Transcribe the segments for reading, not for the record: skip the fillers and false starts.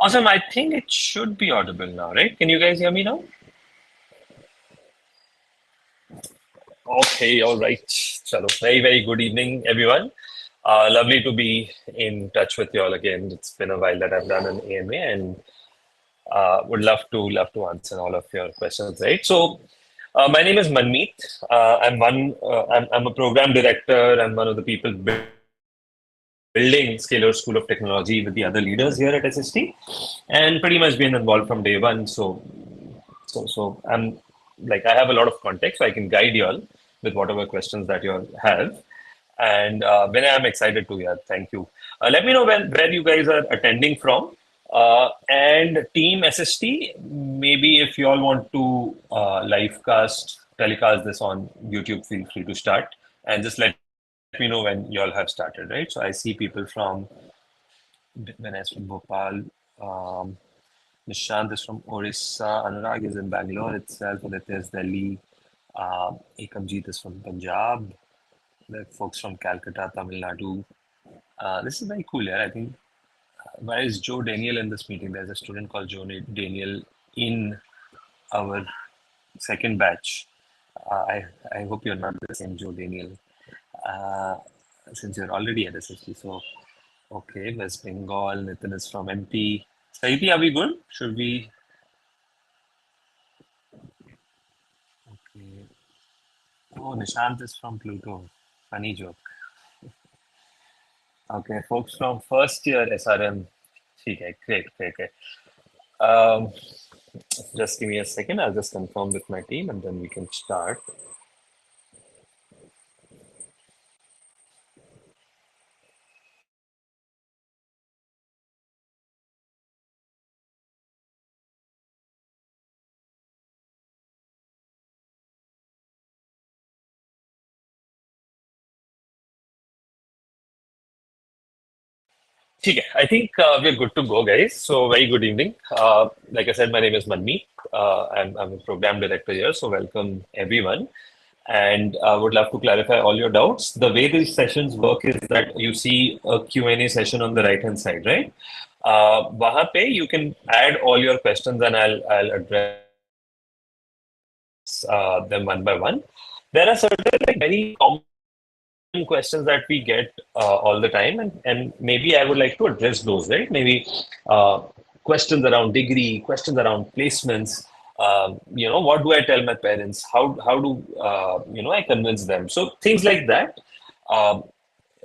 Awesome. I think it should be audible now, right? Can you guys hear me now? Okay, all right. Chalo. Very, very good evening, everyone. Lovely to be in touch with you all again. It's been a while that I've done an AMA and would love to answer all of your questions, right? So, my name is Manmeet. I'm a program director. I'm one of the people building Scalar School of Technology with the other leaders here at SST, and pretty much been involved from day one. So I'm like I have a lot of context, so I can guide you all with whatever questions that you all have. And when I'm excited to hear, thank you. Let me know where you guys are attending from. And Team SST, maybe if you all want to telecast this on YouTube, feel free to start and just let me know when you all have started, right? So I see people from Ganesh from Bhopal, um, Nishant is from Orissa, Anurag is in Bangalore itself, Aditya is Delhi, Ekamjeet is from Punjab, there are folks from Calcutta, Tamil Nadu. This is very cool, yeah. I think, why is Joe Daniel in this meeting? There's a student called Daniel in our second batch. I hope you're not the same Joe Daniel, uh, since you're already at SST. So, okay, West Bengal, Nitin is from MP. Saiti, are we good? Should we? Okay. Oh, Nishant is from Pluto. Funny joke. Okay, folks from first year SRM. Okay, great, great, great. Um, just give me a second. I'll just confirm with my team and then we can start. Okay, I think we're good to go, guys. So, very good evening. Like I said, my name is Manmeet. I'm a program director here, so welcome everyone. And I would love to clarify all your doubts. The way these sessions work is that you see a Q&A session on the right-hand side, right? वहाँ पे you can add all your questions and I'll address them one by one. There are certain like very common questions that we get all the time, and maybe I would like to address those, right? Maybe questions around degree, questions around placements. What do I tell my parents? How do I convince them? So things like that. Um,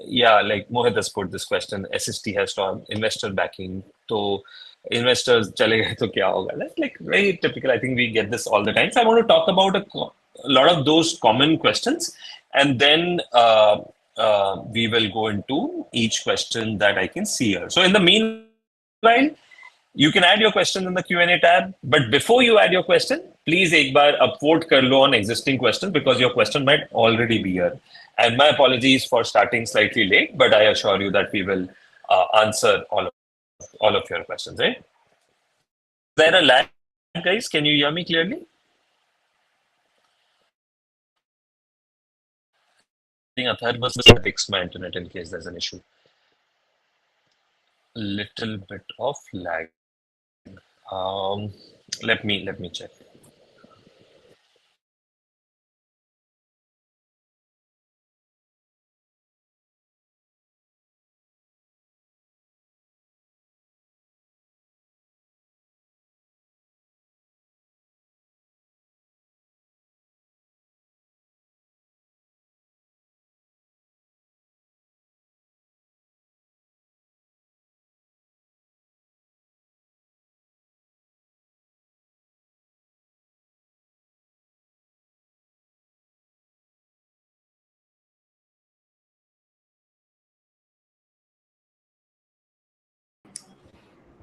yeah, like Mohit has put this question. SST has strong investor backing. So investors चले गए तो क्या होगा? That's like very typical. I think we get this all the time. So I want to talk about a lot of those common questions, and then we will go into each question that I can see here. So in the meanwhile, you can add your question in the Q&A tab, but before you add your question, please एक बार upvote कर लो on existing questions because your question might already be here. And my apologies for starting slightly late, but I assure you that we will answer all of your questions. Right? Is there a lag, guys? Can you hear me clearly? I think Athar must fix my internet in case there's an issue. Little bit of lag. Um, let me check.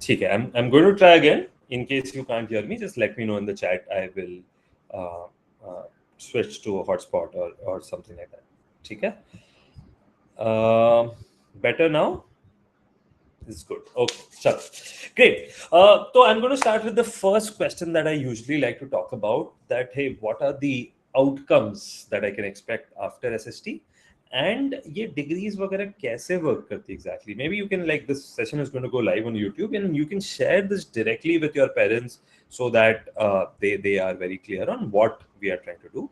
ठीक है, I'm going to try again. In case you can't hear me, just let me know in the chat. I will uh, uh, switch to a hotspot or something like that. ठीक है? Better now? This is good. Okay, chalo. Great. So I'm going to start with the first question that I usually like to talk about. That hey, what are the outcomes that I can expect after SST? And ये degrees वगैरह कैसे work करती exactly? Maybe you can, like, this session is going to go live on YouTube, and you can share this directly with your parents so that they are very clear on what we are trying to do.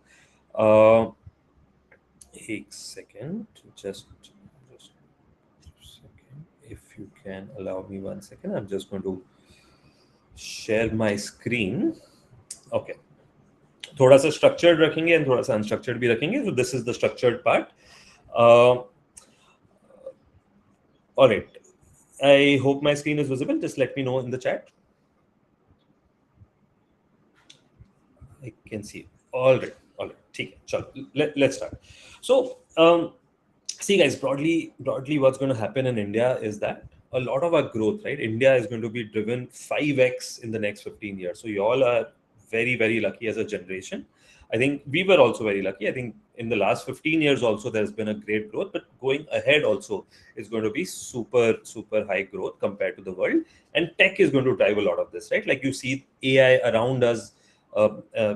A second, just a second. If you can allow me 1 second, I'm just going to share my screen. Okay. थोड़ा सा structured रखेंगे and थोड़ा सा unstructured भी रखेंगे. So this is the structured part. All right. I hope my screen is visible. Just let me know in the chat. I can see it. All right. All right. Okay. Let's start. So, see, guys, broadly, what's going to happen in India is that a lot of our growth, right? India is going to be driven 5x in the next 15 years. So, you all are very, very lucky as a generation. I think we were also very lucky. I think in the last 15 years also, there's been a great growth, but going ahead also is going to be super, super high growth compared to the world. And tech is going to drive a lot of this, right? Like you see AI around us.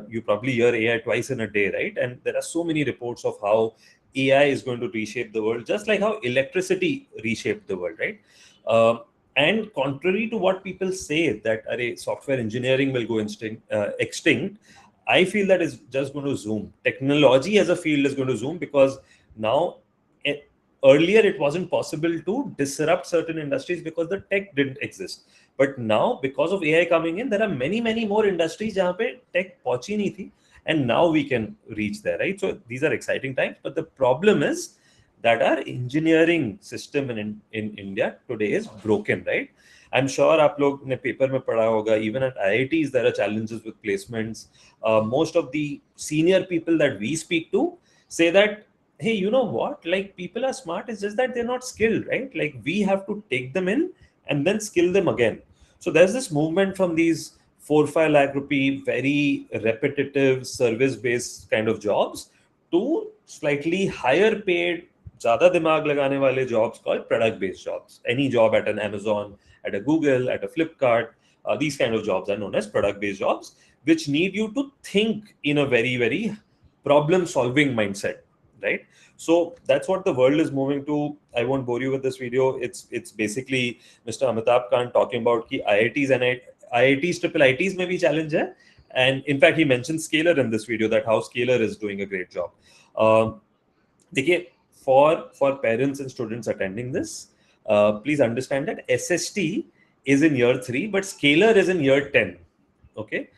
You probably hear AI twice in a day, right? And there are so many reports of how AI is going to reshape the world, just like how electricity reshaped the world, right? And contrary to what people say that software engineering will go extinct, I feel that is just going to zoom. Technology as a field is going to zoom because now, earlier it wasn't possible to disrupt certain industries because the tech didn't exist. But now, because of AI coming in, there are many, many more industries जहाँ पे tech पहुंची नहीं थी, and now we can reach there, right? So these are exciting times. But the problem is that our engineering system in India today is broken, right? I'm sure आप लोग ने paper में पढ़ा होगा. Even at IITs, there are challenges with placements. Most of the senior people that we speak to say that, hey, you know what? Like, people are smart. It's just that they're not skilled, right? Like, we have to take them in and then skill them again. So there's this movement from these 4-5 lakh rupee, very repetitive service-based kind of jobs to slightly higher paid, ज़्यादा दिमाग लगाने वाले jobs called product-based jobs. Any job at an Amazon, at a Google, at a Flipkart, these kind of jobs are known as product-based jobs, which need you to think in a very, very problem-solving mindset, right? So that's what the world is moving to. I won't bore you with this video. It's basically Mr. Amitabh Kant talking about ki IITs and IITs, triple ITs may be challenge hai. And in fact, he mentioned Scalar in this video, that how Scalar is doing a great job. For parents and students attending this, please understand that SST is in year 3, but Scalar is in year 10. Okay.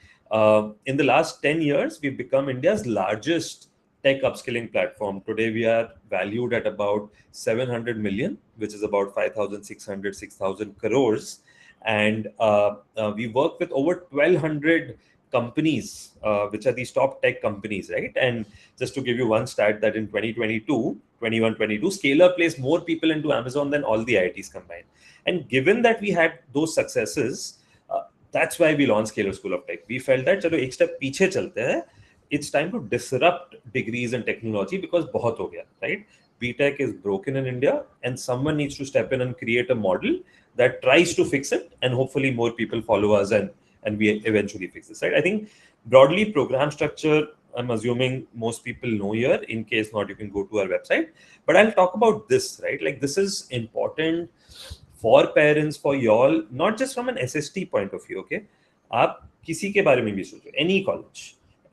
In the last 10 years, we've become India's largest tech upskilling platform. Today, we are valued at about 700 million, which is about 5,600, 6,000 crores. And we work with over 1,200 companies, which are these top tech companies, right? And just to give you one stat, that in 2022, 21-22, Scalar placed more people into Amazon than all the IITs combined. And given that we had those successes, that's why we launched Scalar School of Tech. We felt that चलो एक step पीछे चलते हैं. It's time to disrupt degrees and technology because बहुत हो गया, right? BTech is broken in India, and someone needs to step in and create a model that tries to fix it, and hopefully more people follow us and we eventually fix this, right? I think broadly program structure, I'm assuming most people know here. In case not, you can go to our website. But I'll talk about this, right? Like, this is important for parents, for y'all, not just from an SST point of view, okay? आप किसी के बारे में भी सोचो,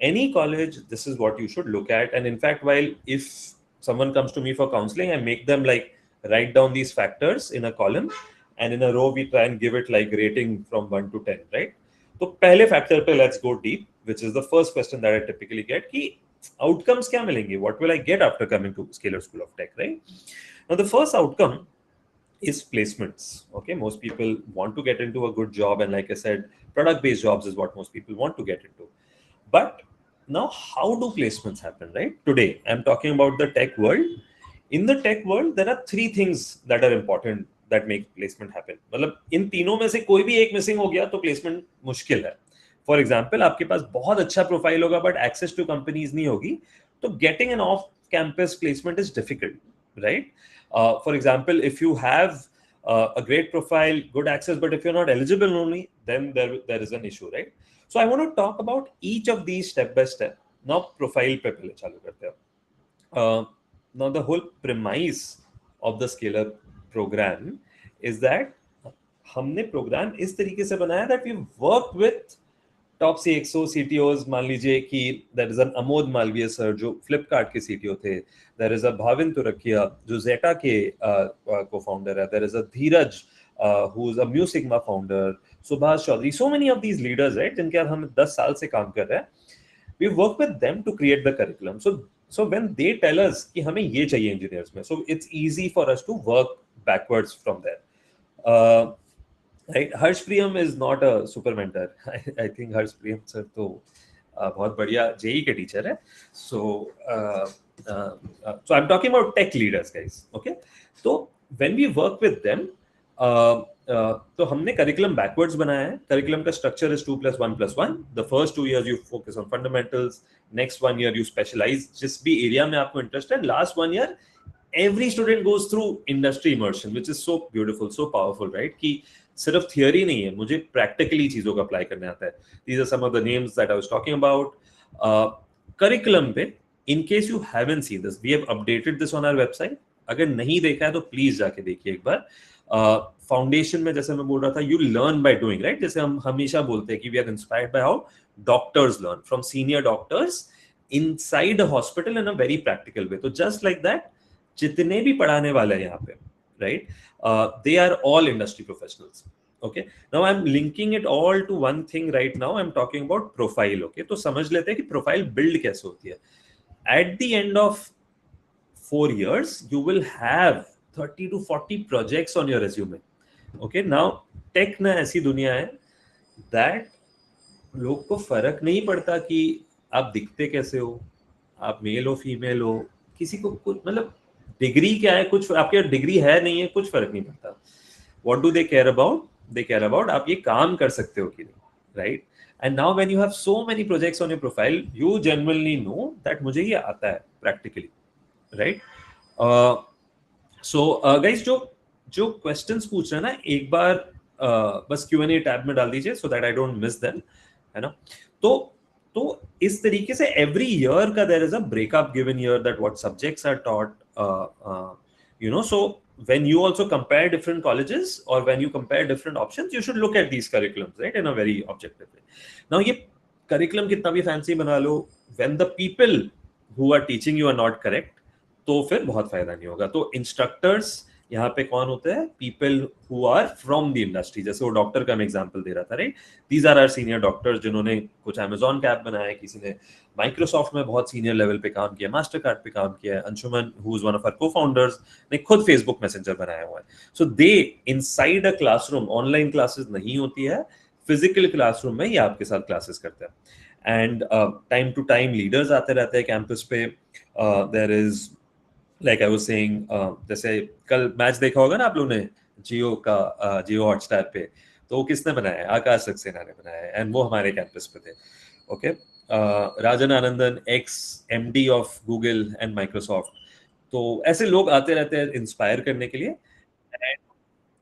any college, this is what you should look at. And in fact, if someone comes to me for counseling, I make them like write down these factors in a column, and in a row we try and give it like rating from 1 to 10, right? So पहले factor पे let's go deep, which is the first question that I typically get, कि outcomes क्या मिलेंगे? What will I get after coming to Scalar School of Tech, right? Now the first outcome is placements. Okay, most people want to get into a good job, and like I said, product-based jobs is what most people want to get into. But now, how do placements happen, right? Today, I'm talking about the tech world. In the tech world, there are 3 things that are important that make placement happen. मतलब इन तीनों में से कोई भी एक missing हो गया तो प्लेसमेंट मुश्किल है. फॉर एग्जाम्पल, आपके पास बहुत अच्छा प्रोफाइल होगा बट एक्सेस टू कंपनीज नहीं होगी, तो getting an off campus placement is difficult, right? For example, if you have a great profile, good access, but if you're not eligible only, then there is an issue, right? So I want to talk about each of these step by step. Now, profile पे पहले चालू करते हैं. now the whole premise of the scale up program is that हमने programme इस तरीके से बनाया that we work with top CXO CTOs. मान लीजिए कि there is an Amod Malviya sir जो फ्लिपकार्ट के CTO थे, there is a भाविन तुरकिया जो जेटा के co-founder है, there is a Dheeraj who is a Mu Sigma founder, Subhash Chaudhary, so many of these leaders, right, जिनके साथ हम 10 साल से काम कर रहे हैं. We work with them to create the curriculum. So when they tell us कि हमें ये चाहिए engineers में, so it's easy for us to work backwards from there. Right, Harsh Priyam is not a super mentor. I think Harsh Priyam sir तो बहुत बढ़िया JEE के teacher है. So I'm talking about tech leaders, guys. Okay, so when we work with them, तो हमने curriculum backwards बनाया है. Curriculum का structure is 2+1+1. The first 2 years you focus on fundamentals. Next 1 year you specialize. जिस भी area में आपको interest है. Last 1 year every student goes through industry immersion, which is so beautiful, so powerful, right? कि सिर्फ theory नहीं है, मुझे प्रैक्टिकली चीजों को अप्लाई करने आता है. These are some of the names that I was talking about. Curriculum पे, in case you haven't seen this, we have updated this on our website. अगर नहीं देखा है तो प्लीज जाके देखिए एक बार. फाउंडेशन में जैसे मैं बोल रहा था, you learn by doing, right? जैसे हम हमेशा बोलते हैं कि we are inspired by how doctors learn, from senior doctors inside a hospital in a very practical way. तो just like that, जितने भी पढ़ाने वाले हैं यहाँ पे, right? They are all industry professionals. Okay. Now I'm linking it all to one thing right now. I'm talking about profile. Okay. तो समझ लेते हैं कि profile build कैसे होती है. At the end of 4 years, you will have 30 to 40 projects on your resume. Okay. Now tech ना ऐसी दुनिया है that लोग को फर्क नहीं पड़ता कि आप दिखते कैसे हो, आप मेल हो फीमेल हो, किसी को कुछ मतलब डिग्री क्या है, कुछ आपके डिग्री है नहीं है, कुछ फर्क नहीं पड़ता. What do they care about? They care about आप ये काम कर सकते हो कि नहीं, right? And now when you have so many projects on your profile, you genuinely know that मुझे ये आता है प्रैक्टिकली, राइट? सो गाइस, जो क्वेश्चंस पूछ रहे हैं ना, एक बार बस Q&A टैब में डाल दीजिए so that I don't miss them, है ना? तो इस तरीके से एवरी ईयर का there is a breakup given year that what subjects are taught, so when you also compare different colleges or when you compare different options, you should look at these curriculums, right, in a very objective way. Now ये curriculum कितना भी fancy बना लो, when the people who are teaching you are not correct, तो फिर बहुत फायदा नहीं होगा. तो instructors यहाँ पे कौन होते हैं? People who are from the industry. जैसे वो डॉक्टर का मैं एग्जांपल दे रहा था, right? These are our senior doctors जिन्होंने कुछ Amazon का ऐप बनाया है, किसी ने माइक्रोसॉफ्ट में बहुत सीनियर लेवल पे काम किया, मास्टर कार्ड पे काम किया है. Anshuman, who is one of our co-founders, ने खुद फेसबुक मैसेंजर बनाया हुआ है. So they inside a classroom, online classes नहीं होती है, फिजिकल क्लासरूम में ये आपके साथ क्लासेस करते हैं. And time to time leaders आते रहते हैं कैंपस पे. There is, like I was saying, जैसे कल मैच देखा होगा ना आप लोगों ने जियो का, जियो हॉटस्टार पे, तो वो किसने बनाया है? आकाश सक्सेना ने बनाया है, एंड वो हमारे कैंपस पे थे. Okay. Rajan Anandan, x MD of Google and Microsoft. तो ऐसे लोग आते रहते हैं इंस्पायर करने के लिए.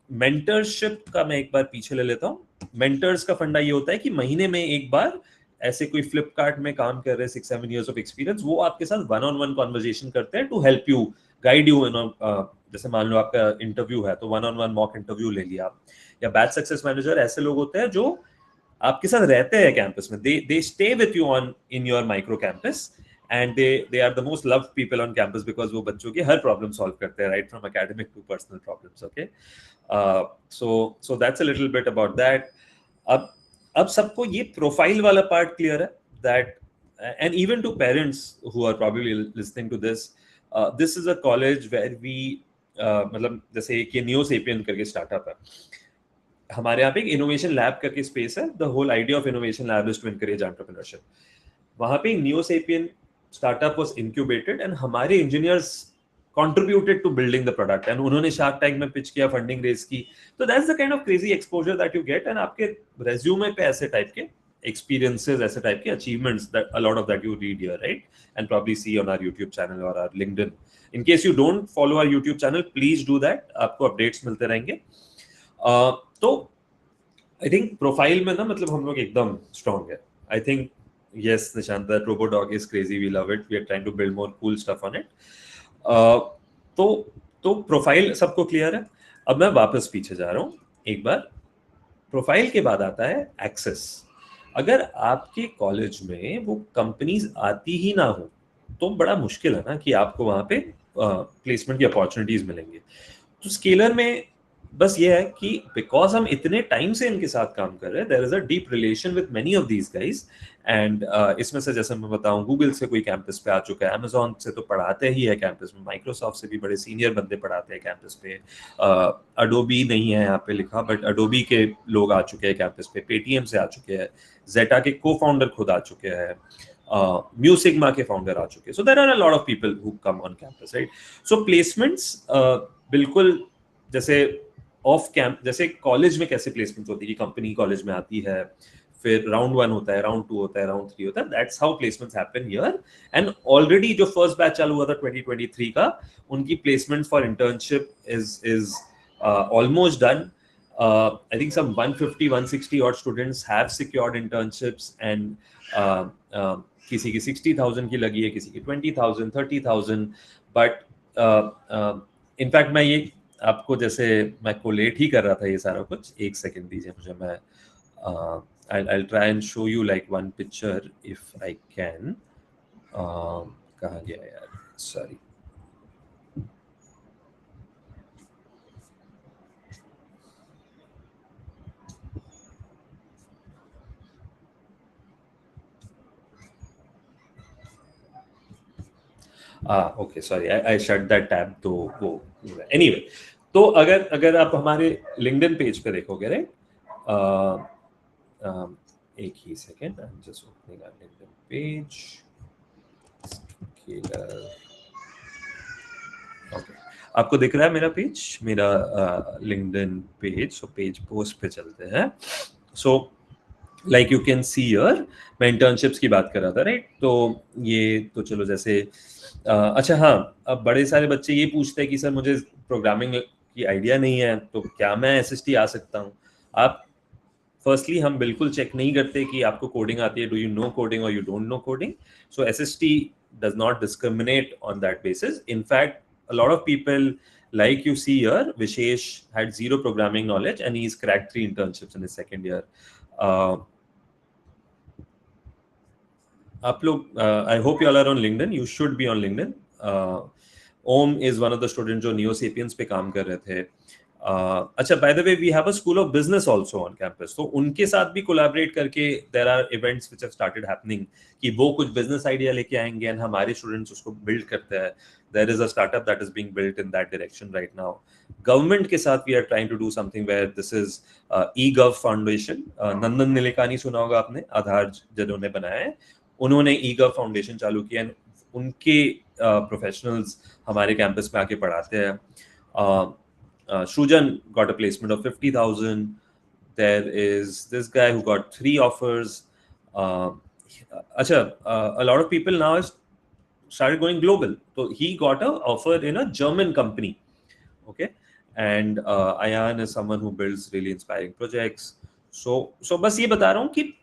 मेंटरशिप का मैं एक बार पीछे ले लेता हूँ. मेंटर्स का फंडा ये होता है कि महीने में एक बार ऐसे कोई फ्लिपकार्ट में काम कर रहे 6-7 years ऑफ एक्सपीरियंस, वो आपके साथ 1-on-1 कॉन्वर्जेशन करते हैं to help you, guide you. जैसे मान लो आपका इंटरव्यू है तो 1-on-1 मॉक इंटरव्यू ले लिया आप. या बैच सक्सेस मैनेजर ऐसे लोग होते हैं जो आपके साथ रहते हैं कैंपस में. they stay with you on in your micro campus and they are the most loved people on campus because वो बच्चों की हर प्रॉब्लम सॉल्व करते हैं, right from academic to personal problems. Okay. So that's a little bit about that. अब सबको ये profile वाला part clear है, that and even to parents who are probably listening to this, this is a college where we मतलब जैसे एक ये new sapien करके स्टार्टअप है हमारे यहाँ पे, एक इनोवेशन लैब करके स्पेस है. The whole idea of innovation lab is to encourage entrepreneurship. वहां पे New Sapien startup was incubated and हमारे engineers contributed to building the product, and उन्होंने शार्क टैंक में पिच किया, फंडिंग रेज की. तो that's the kind of crazy exposure that you get, and आपके resume पे ऐसे टाइप के experiences, ऐसे टाइप के achievements, that a lot of that you read here, right, and probably see on our YouTube channel or our LinkedIn. In case you don't follow our YouTube channel, please do that. आपको updates मिलते रहेंगे. तो I think profile में ना मतलब हम लोग एकदम स्ट्रॉन्ग है. I think yes, Nishant, that RoboDog is crazy. We love it. We are trying to build more cool stuff on it. तो प्रोफाइल सबको क्लियर है। अब मैं वापस पीछे जा रहा हूँ एक बार। प्रोफाइल के बाद आता है एक्सेस। अगर आपके कॉलेज में वो कंपनीज आती ही ना हो तो बड़ा मुश्किल है ना कि आपको वहां पे प्लेसमेंट की अपॉर्चुनिटीज मिलेंगे। तो स्केलर में बस ये है कि बिकॉज हम इतने टाइम से इनके साथ काम कर रहे हैं, there is a deep relation with many of these guys. And इसमें से जैसे मैं बताऊं, गूगल से कोई कैंपस पे आ चुका है, अमेजोन से तो पढ़ाते ही है कैंपस में, माइक्रोसॉफ्ट से भी बड़े सीनियर बंदे पढ़ाते हैं कैंपस पे, अडोबी नहीं है यहाँ पे लिखा बट अडोबी के लोग आ चुके हैं कैंपस पे, पेटीएम से आ चुके हैं, जेटा के को फाउंडर खुद आ चुके हैं, म्यूसिग्मा के फाउंडर आ चुके हैं। So there are a lot of people who come on campus, right? So placements बिल्कुल जैसे ऑफ कैंप, जैसे कॉलेज में कैसे प्लेसमेंट होती है कि कंपनी कॉलेज में आती है, फिर राउंड 1 होता है, राउंड 2 होता है, राउंड 3 होता है, that's how placements happen here. And already जो फर्स्ट बैच चालू हुआ था 2023 का, उनकी placement for internship is almost done. I think some 150 160 odd students have secured internships, and किसी की 60,000 की लगी है, किसी की 20,000 30,000। बट इनफैक्ट मैं ये आपको, जैसे मैं कोलेट ही कर रहा था ये सारा कुछ, एक सेकंड दीजिए मुझे, मैं I'll try and show you like one picture if I can. कहाँ गया यार, sorry. Okay sorry, I shut that tab. तो वो एनीवे, तो अगर आप हमारे लिंक्डइन पेज पे देखोगे, राइट, एक ही second, I am just opening our LinkedIn page. Okay, आपको दिख रहा है मेरा पेज, मेरा LinkedIn page? So page post पे चलते हैं। So like you can see here, मैं इंटर्नशिप्स की बात कर रहा था, राइट? तो ये तो चलो, जैसे अच्छा हाँ, अब बड़े सारे बच्चे ये पूछते हैं कि सर मुझे प्रोग्रामिंग की आइडिया नहीं है, तो क्या मैं एसएसटी आ सकता हूँ? आप फर्स्टली, हम बिल्कुल चेक नहीं करते कि आपको कोडिंग आती है, डू यू नो कोडिंग और you don't know coding. So SST does not discriminate on that basis. In fact, a lot of people, like you see here, Vishesh had zero programming knowledge and he's cracked 3 internships in his second year. आप लोग, I hope you all are on LinkedIn. You should be on LinkedIn. Om is one of the students जो Neo Sapiens पे काम कर रहे थे। अच्छा, by the way, we have a school of business also on campus. तो उनके साथ भी collaborate करके there are events which have started happening कि वो कुछ business idea लेके आएंगे and हमारे students उसको build करते हैं। There is a startup that is being built in that direction right now. Government के साथ we are trying to do something where this is eGov Foundation. नंदन निलेकानी सुना होगा आपने, आधार जिन्होंने बनाया है, उन्होंने eGov Foundation चालू किया, उनके प्रोफेशनल्स हमारे कैंपस में आके पढ़ाते हैं। Shrujan got a placement of 50,000. There is this guy who got 3 offers. A lot of people now have started going global. So he got an offer in a German company. Okay. And Ayan is someone who builds really inspiring projects. So बस ये बता रहा हूँ कि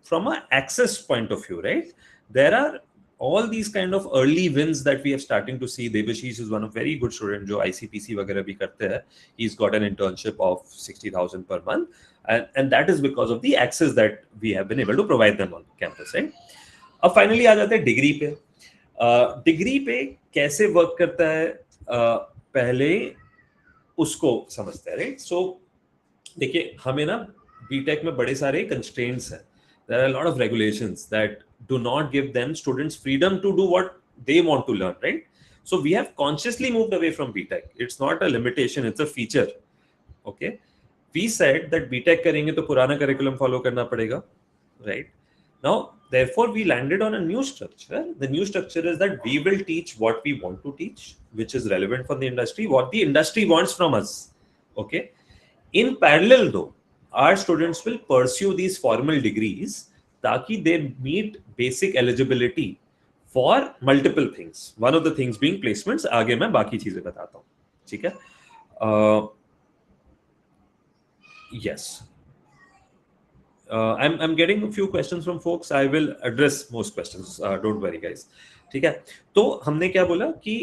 from a access point of view, right, there are all these kind of early wins that we are starting to see. Devashish is one of very good student जो ICPC वगैरह भी करते हैं. He's got an internship of 60,000 per month, and that is because of the access that we have been able to provide them on campus, right? अब finally आ जाते हैं degree पे। Degree पे कैसे वर्क करता है, पहले उसको समझते हैं, राइट? सो देखिए, हमें ना बीटेक में बड़े सारे कंस्ट्रेंट्स हैं. There are a lot of regulations that do not give them students freedom to do what they want to learn, right? So we have consciously moved away from BTech. It's not a limitation, it's a feature. Okay? We said that BTech करेंगे तो पुराना curriculum follow करना पड़ेगा, right? Now, therefore, we landed on a new structure. The new structure is that we will teach what we want to teach, which is relevant for the industry, what the industry wants from us. Okay? In parallel, though, our students will pursue these formal degrees ताकि they meet basic eligibility for multiple things. One of the things being placements. आगे मैं बाकी चीजें बताता हूँ, ठीक है? Yes. I'm getting a few questions from folks. I will address most questions. Don't worry, guys. ठीक है. तो हमने क्या बोला कि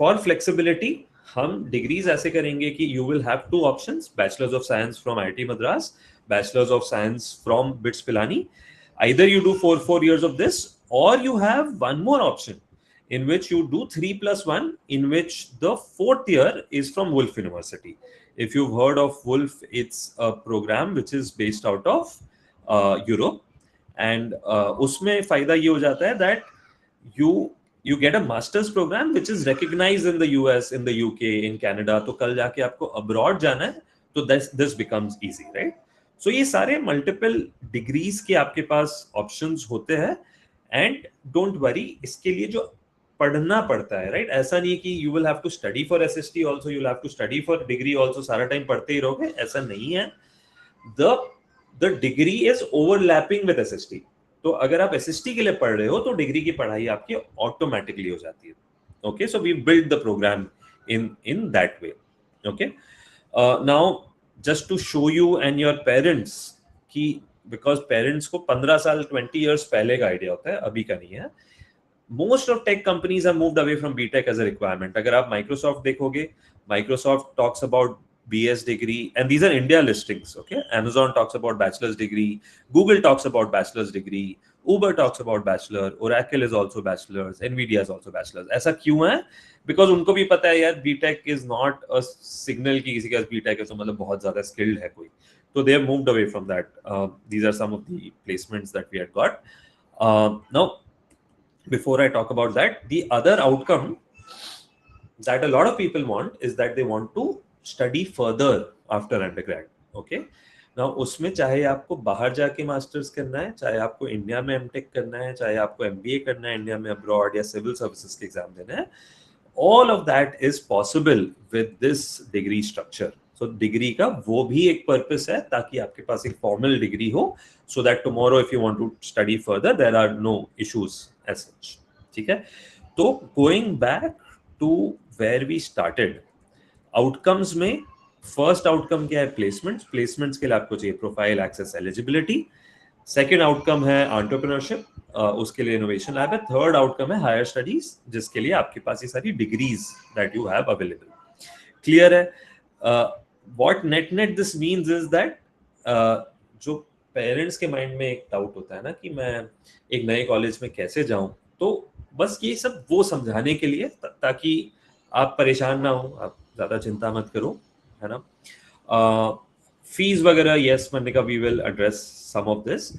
for flexibility हम डिग्रीज ऐसे करेंगे कि you will have two options: Bachelors of Science from IIT Madras, Bachelors of Science from BITS Pilani. Either you do 4 years of this, or you have one more option in which you do 3+1, in which the 4th year is from Wolf University. If you've heard of Wolf, it's a program which is based out of Europe and उसमें फायदा ये हो जाता है that you get a masters programme which is recognised in the US, in the UK, in Canada. तो कल जाके आपको अब्रॉड जाना है तो this becomes easy, right? So ये सारे मल्टीपल डिग्रीज के आपके पास ऑप्शंस होते हैं. एंड डोंट वरी, इसके लिए जो पढ़ना पड़ता है, राइट? ऐसा नहीं है कि you will have to study for SST also, you will have to study for degree also. सारा टाइम पढ़ते ही रहोगे, ऐसा नहीं है. The degree is overlapping with SST. तो अगर आप एसएसटी के लिए पढ़ रहे हो तो डिग्री की पढ़ाई आपकी ऑटोमेटिकली हो जाती है. Okay, so we build the programme in that way. Okay, now just to show you and your parents कि बिकॉज पेरेंट्स को 15 साल 20 इयर्स पहले का आइडिया होता है, अभी का नहीं है. Most of tech companies have moved away from BTech as a requirement. अगर आप Microsoft देखोगे, Microsoft talks about BS degree, and these are India listings. Okay, Amazon talks about bachelor's degree, Google talks about bachelor's degree, Uber talks about bachelor, Oracle is also bachelor's, Nvidia is also bachelor's. ऐसा क्यों है? Because उनको भी पता है यार BTech is not a signal कि किसी का BTech है तो मतलब बहुत ज़्यादा skilled है कोई. So they have moved away from that. These are some of the placements that we had got. Now, before I talk about that, the other outcome that a lot of people want is that they want to study further after undergrad. Okay, now उसमें चाहे आपको बाहर जाके masters करना है, चाहे आपको India में एमटेक करना है, चाहे आपको एमबीए करना है इंडिया में अब्रॉड, या सिविल सर्विसेज के एग्जाम देना है, all of that is possible with this degree structure. So degree का वो भी एक पर्पस है ताकि आपके पास एक फॉर्मल डिग्री हो, so that tomorrow if you want to study further there are no issues as such. ठीक है? तो going back to where we started, outcomes में फर्स्ट आउटकम क्या है? प्लेसमेंट्स. प्लेसमेंट्स के लिए आपको चाहिए profile, access, eligibility. Second outcome है एंटरप्रेन्योरशिप, उसके लिए इनोवेशन लैब है. थर्ड आउटकम है हायर स्टडीज, जिसके लिए आपके पास ये सारी degrees that you have available. Clear है? What net this means is that जो पेरेंट्स के माइंड में एक डाउट होता है ना कि मैं एक नए कॉलेज में कैसे जाऊं, तो बस ये सब वो समझाने के लिए, ताकि आप परेशान ना हो, आप ज्यादा चिंता मत करो, है ना. फीस वगैरह, yes Manika, we will address some of this.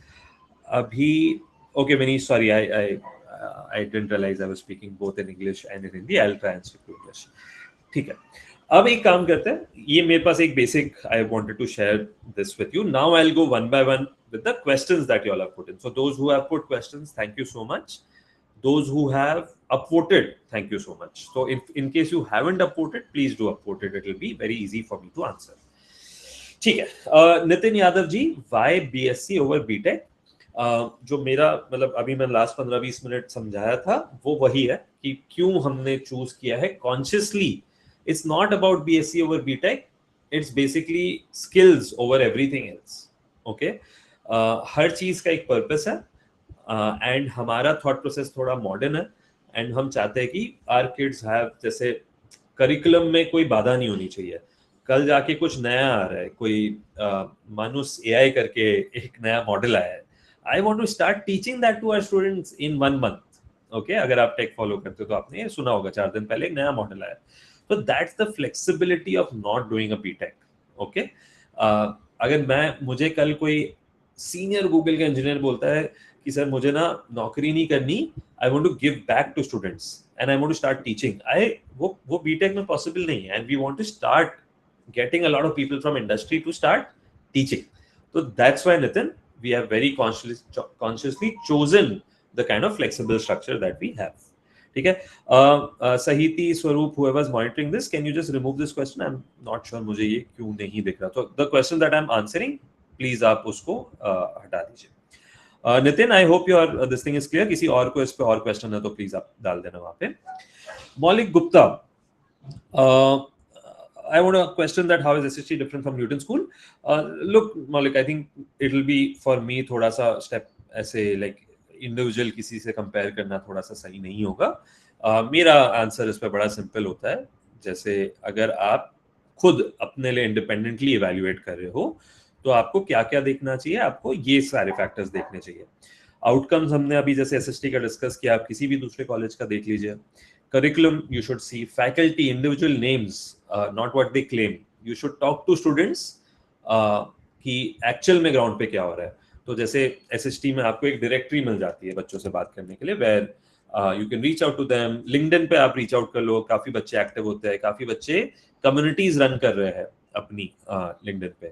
अभी okay Mini, sorry, I didn't realise I was speaking both in English and in Hindi. I will try and speak English. ठीक है, अब एक काम करते हैं. ये मेरे पास एक basic, I wanted to share this with you. Now I will go one by one with the questions that you all have put in. So those who have put questions, thank you so much. Those who have upvoted, thank you so much. So if in case you haven't upvoted, please do upvote it. It will be very easy for me to answer. ठीक है, Nitin Yadav ji, why BSc over BTech? जो मेरा मतलब अभी मैं last 15-20 minute समझाया था वो वही है कि क्यों हमने चूज किया है consciously. It's not about BSc over BTech. It's basically skills over everything else. ओके, हर चीज का एक पर्पस है, एंड हमारा थॉट प्रोसेस थोड़ा मॉडर्न है, एंड हम चाहते हैं कि आवर किड्स हैव, जैसे करिकुलम में कोई बाधा नहीं होनी चाहिए. कल जाके कुछ नया आ रहा है, कोई मानुस एआई करके एक नया मॉडल आया है, I want to start teaching that to our students in 1 month. ओके, अगर आप टेक फॉलो करते हो तो आपने ये सुना होगा, 4 दिन पहले एक नया मॉडल आया. तो that's the flexibility of not doing a BTech. Okay, अगर मुझे कल कोई सीनियर गूगल का इंजीनियर बोलता है कि सर मुझे ना नौकरी नहीं करनी, I want to give back to students and I want to start teaching, वो बीटेक में पॉसिबल नहीं है. And we want to start getting a lot of people from industry to start teaching. तो that's why Nitin, we have very consciously chosen the kind of flexible structure that we have. ठीक है, सहिति स्वरूप, whoever is monitoring this, can you just remove this question? I'm not sure, मुझे ये क्यों नहीं दिख रहा. तो the question that I'm answering, please आप उसको हटा दीजिए. Nitin, I hope your this thing is clear. किसी और को इस पे और क्वेश्चन है तो प्लीज आप डाल देना वहां पे. मौलिक Gupta, I want to question that how is SST different from Newton School? Look, Maulik, I think it will be for me थोड़ा सा step ऐसे like individual किसी से compare करना थोड़ा सा सही नहीं होगा. मेरा आंसर इस पे बड़ा सिंपल होता है. जैसे अगर आप खुद अपने लिए इंडिपेंडेंटली इवैल्यूएट कर रहे हो तो आपको क्या क्या देखना चाहिए, आपको ये सारे फैक्टर्स देखने चाहिए. आउटकम्स हमने अभी जैसे एसएसटी का डिस्कस किया, आप किसी भी दूसरे कॉलेज का देख लीजिए. Curriculum, you should see faculty, individual names, not what they claim. You should talk to students कि एक्चुअल में ग्राउंड पे क्या हो रहा है. तो जैसे एसएसटी में आपको एक डायरेक्टरी मिल जाती है बच्चों से बात करने के लिए, where you can reach out to them. LinkedIn पे आप रीच आउट कर लो, काफी बच्चे एक्टिव होते हैं, काफी बच्चे कम्युनिटीज रन कर रहे हैं अपनी लिंक्डइन पे,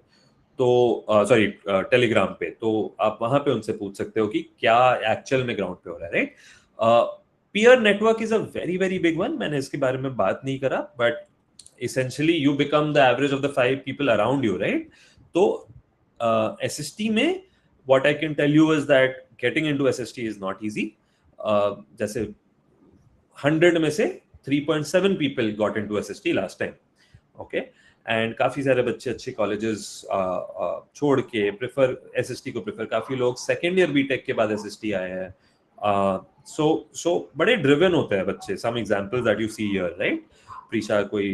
तो सॉरी टेलीग्राम पे. तो आप वहां पे उनसे पूछ सकते हो कि क्या एक्चुअल में ग्राउंड पे हो रहा है, right. Peer network is a very very big one. मैंने इसके बारे में बात नहीं करा, but essentially you become the average of the 5 people around you, right? तो SST में what I can tell you is that getting into SST is not easy. जैसे 100 में से 3.7 people got into SST last time, okay? And काफी सारे बच्चे अच्छे colleges छोड़ के प्रेफर SST को प्रेफर, काफी लोग सेकेंड ईयर बीटेक के बाद SST आए हैं. So बड़े ड्रिवन होते हैं बच्चे. Some examples that you see here, right. Prisha कोई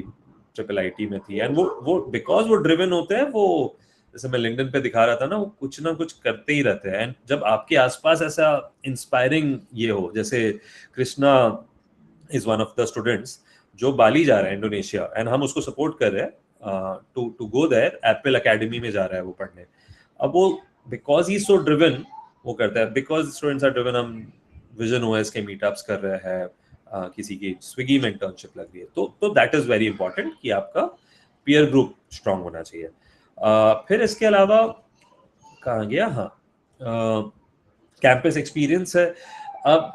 ट्रिपल आईटी में थी, एंड वो बिकॉज वो ड्रिवन होते हैं, वो जैसे मैं लिंक्डइन पे दिखा रहा था ना, वो कुछ ना कुछ करते ही रहते हैं. एंड जब आपके आसपास ऐसा इंस्पायरिंग ये हो, जैसे Krishna is one of the students जो बाली जा रहा है इंडोनेशिया, एंड हम उसको सपोर्ट कर रहे हैं to go there. Apple academy में जा रहा है वो पढ़ने. अब वो बिकॉज ही सो ड्रिवन वो करता है. बिकॉज स्टूडेंट्स आर ड्रिवन, हम विजन ओएस के मीटअप्स कर रहे हैं, किसी की स्विगी में इंटर्नशिप लग रही है, तो दैट इज वेरी इंपॉर्टेंट कि आपका पीयर ग्रुप स्ट्रांग होना चाहिए. फिर इसके अलावा कहाँ गया, हाँ, कैंपस एक्सपीरियंस है. अब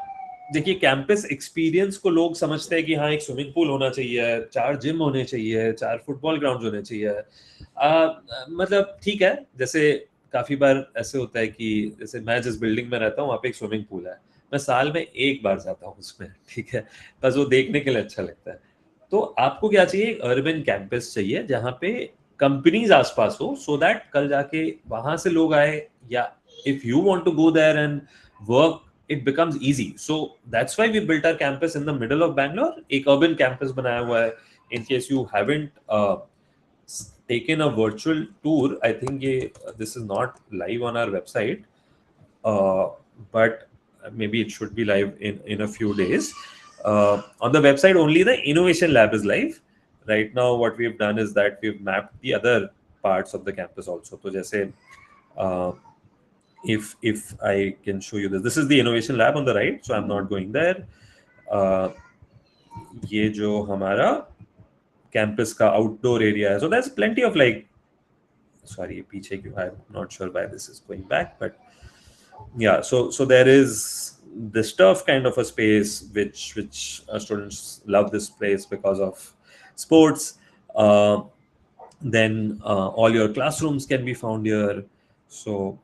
देखिए, कैंपस एक्सपीरियंस को लोग समझते हैं कि हाँ एक स्विमिंग पूल होना चाहिए, 4 जिम होने चाहिए, 4 फुटबॉल ग्राउंड होने चाहिए. मतलब ठीक है, जैसे काफी बार ऐसे होता है कि जैसे मैं जिस बिल्डिंग में रहता हूँ वहाँ पे एक स्विमिंग पूल है, मैं साल में एक बार जाता हूँ उसमें, ठीक है, बस वो देखने के लिए अच्छा लगता है. तो आपको क्या चाहिए, एक अर्बन कैंपस चाहिए जहाँ पे कंपनीज आसपास हो, सो दैट कल जाके वहां से लोग आए, या if you want to go there and work, it becomes easy. So that's why we built our campus in the middle of Bangalore. एक urban campus बनाया हुआ है. In case you haven't taken a virtual tour, I think this is not live on our website, but maybe it should be live in a few days. On the website only the innovation lab is live. Right now what we've done is that we've mapped the other parts of the campus also. So जैसे if I can show you this is the innovation lab on the right, so I'm not going there. ये जो हमारा campus का outdoor area है, so there's plenty of like, sorry पीछे क्यों, I'm not sure why this is going back, but yeah, so there is this turf kind of a space which students love this place because of sports. Then all your classrooms can be found here. So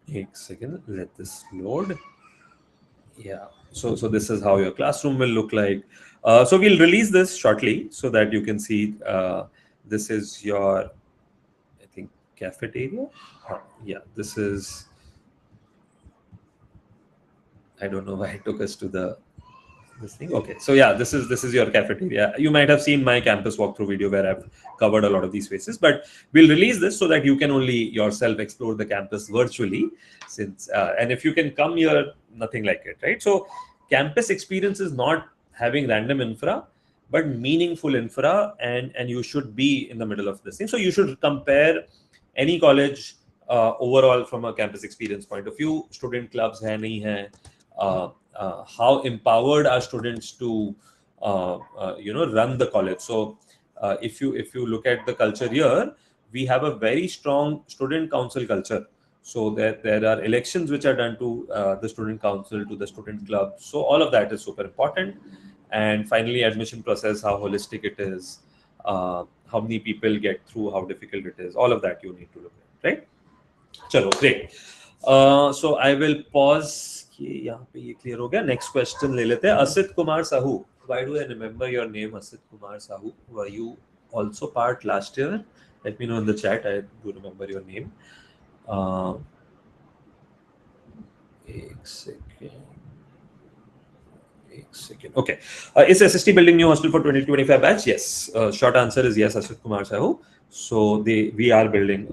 एक second, let this load. Yeah, so this is how your classroom will look like. So we'll release this shortly so that you can see. This is your, I think, cafeteria. Yeah, this is, I don't know why it took us to this thing. Okay, so yeah, this is your cafeteria. You might have seen my campus walkthrough video where I've covered a lot of these spaces, but we'll release this so that you can only yourself explore the campus virtually. Since and if you can come here, nothing like it, right? So campus experience is not having random infra, but meaningful infra, and you should be in the middle of this thing. So you should compare any college overall from a campus experience point of view. Student clubs hai nahi hai, how empowered are students to run the college. So if you look at the culture here, we have a very strong student council culture. So there are elections which are done to the student council, to the student club. So all of that is super important. And finally, admission process, how holistic it is, how many people get through, how difficult it is, all of that you need to look at, right? Chalo, great. So I will pause. यहाँ पे ये clear हो गया. Next question ले लेते हैं. Asit Kumar Sahu. Why do I remember your name, Asit Kumar Sahu? Were you also part last year. Let me know in the chat. I do remember your name. एक second. एक second. Okay. Is SST building new hostel for 2025 batch? Yes. Short answer is yes, Ashit Kumar Sahu. So we are building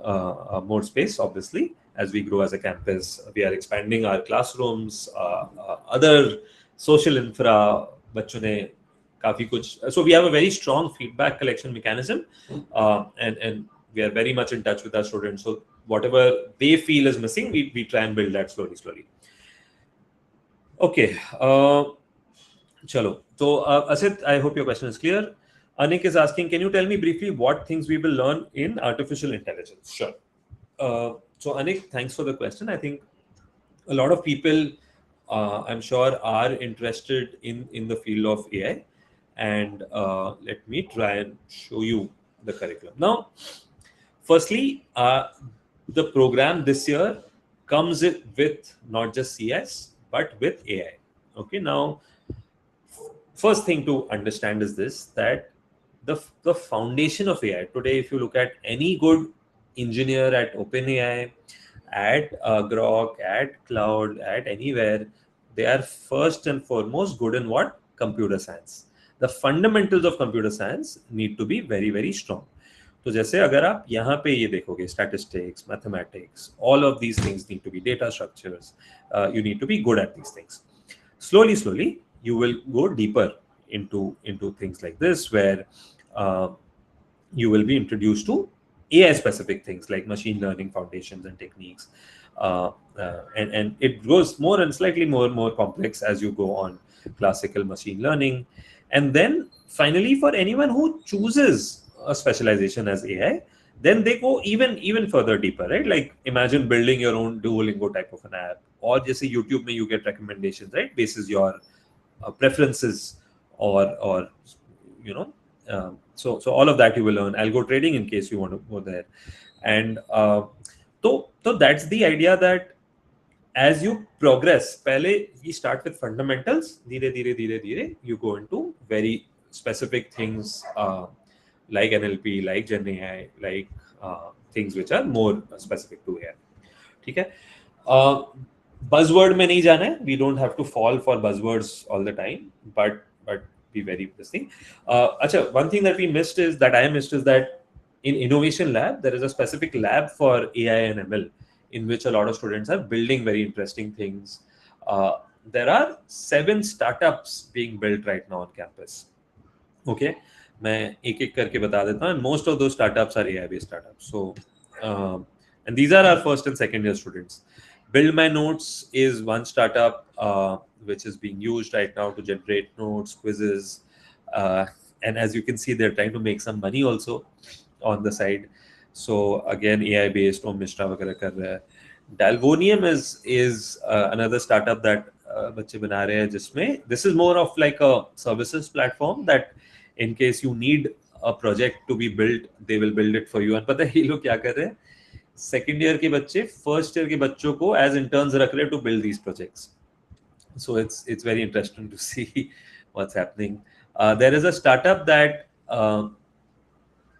more space, obviously, as we grow as a campus. We are expanding our classrooms, other social infra. बच्चों ने काफी कुछ. So we have a very strong feedback collection mechanism, and we are very much in touch with our students. So whatever they feel is missing, we try and build that slowly. Okay. Chalo. So, Asit, I hope your question is clear. Anik is asking, can you tell me briefly what things we will learn in artificial intelligence? Sure. So, Anik, thanks for the question. I think a lot of people, I'm sure, are interested in the field of AI. And let me try and show you the curriculum. Now, firstly, the program this year comes with not just CS, but with AI. Okay, now, first thing to understand is this, that the foundation of AI today, if you look at any good engineer at OpenAI, at Grok, at Cloud, at anywhere, they are first and foremost good in what? Computer science. The fundamentals of computer science need to be very, very strong. तो जैसे अगर आप यहाँ पे ये देखोगे, statistics, mathematics, all of these things need to be data structures. You need to be good at these things. Slowly, you will go deeper into things like this, where you will be introduced to AI specific things like machine learning foundations and techniques, and it goes more and slightly more complex as you go on classical machine learning. And then finally, for anyone who chooses a specialization as AI, then they go even further deeper, right? Like imagine building your own Duolingo type of an app, or just say YouTube mein you get recommendations, right, basis your preferences, or you know, so all of that you will learn. Algo trading in case you want to go there. And so that's the idea, that as you progress, pehle we start with fundamentals, धीरे you go into very specific things, like NLP, like Gen AI, like things which are more specific to AI. ठीक है? Buzzword में नहीं जाना है. We don't have to fall for buzzwords all the time, but be very this thing. Acha, one thing that I missed is that in Innovation Lab there is a specific lab for AI and ML, in which a lot of students are building very interesting things. There are 7 startups being built right now on campus. Okay, मैं एक करके बता देता हूँ. Most of those startups are AI based startups. So and these are our first and second year students. Build My Notes is one startup which is being used right now to generate notes, quizzes, and as you can see, they're trying to make some money also on the side. So again, AI based, Om Mishra वगैरह कर रहा है. Dalvonium is another startup that बच्चे बना रहे हैं, जिसमें this is more of like a services platform that in case you need a project to be built, they will build it for you. And पता है ये लोग क्या कर रहे हैं? Second year के बच्चे first year के बच्चों को as interns रख रहे हैं to build these projects. So it's very interesting to see what's happening. There is a startup that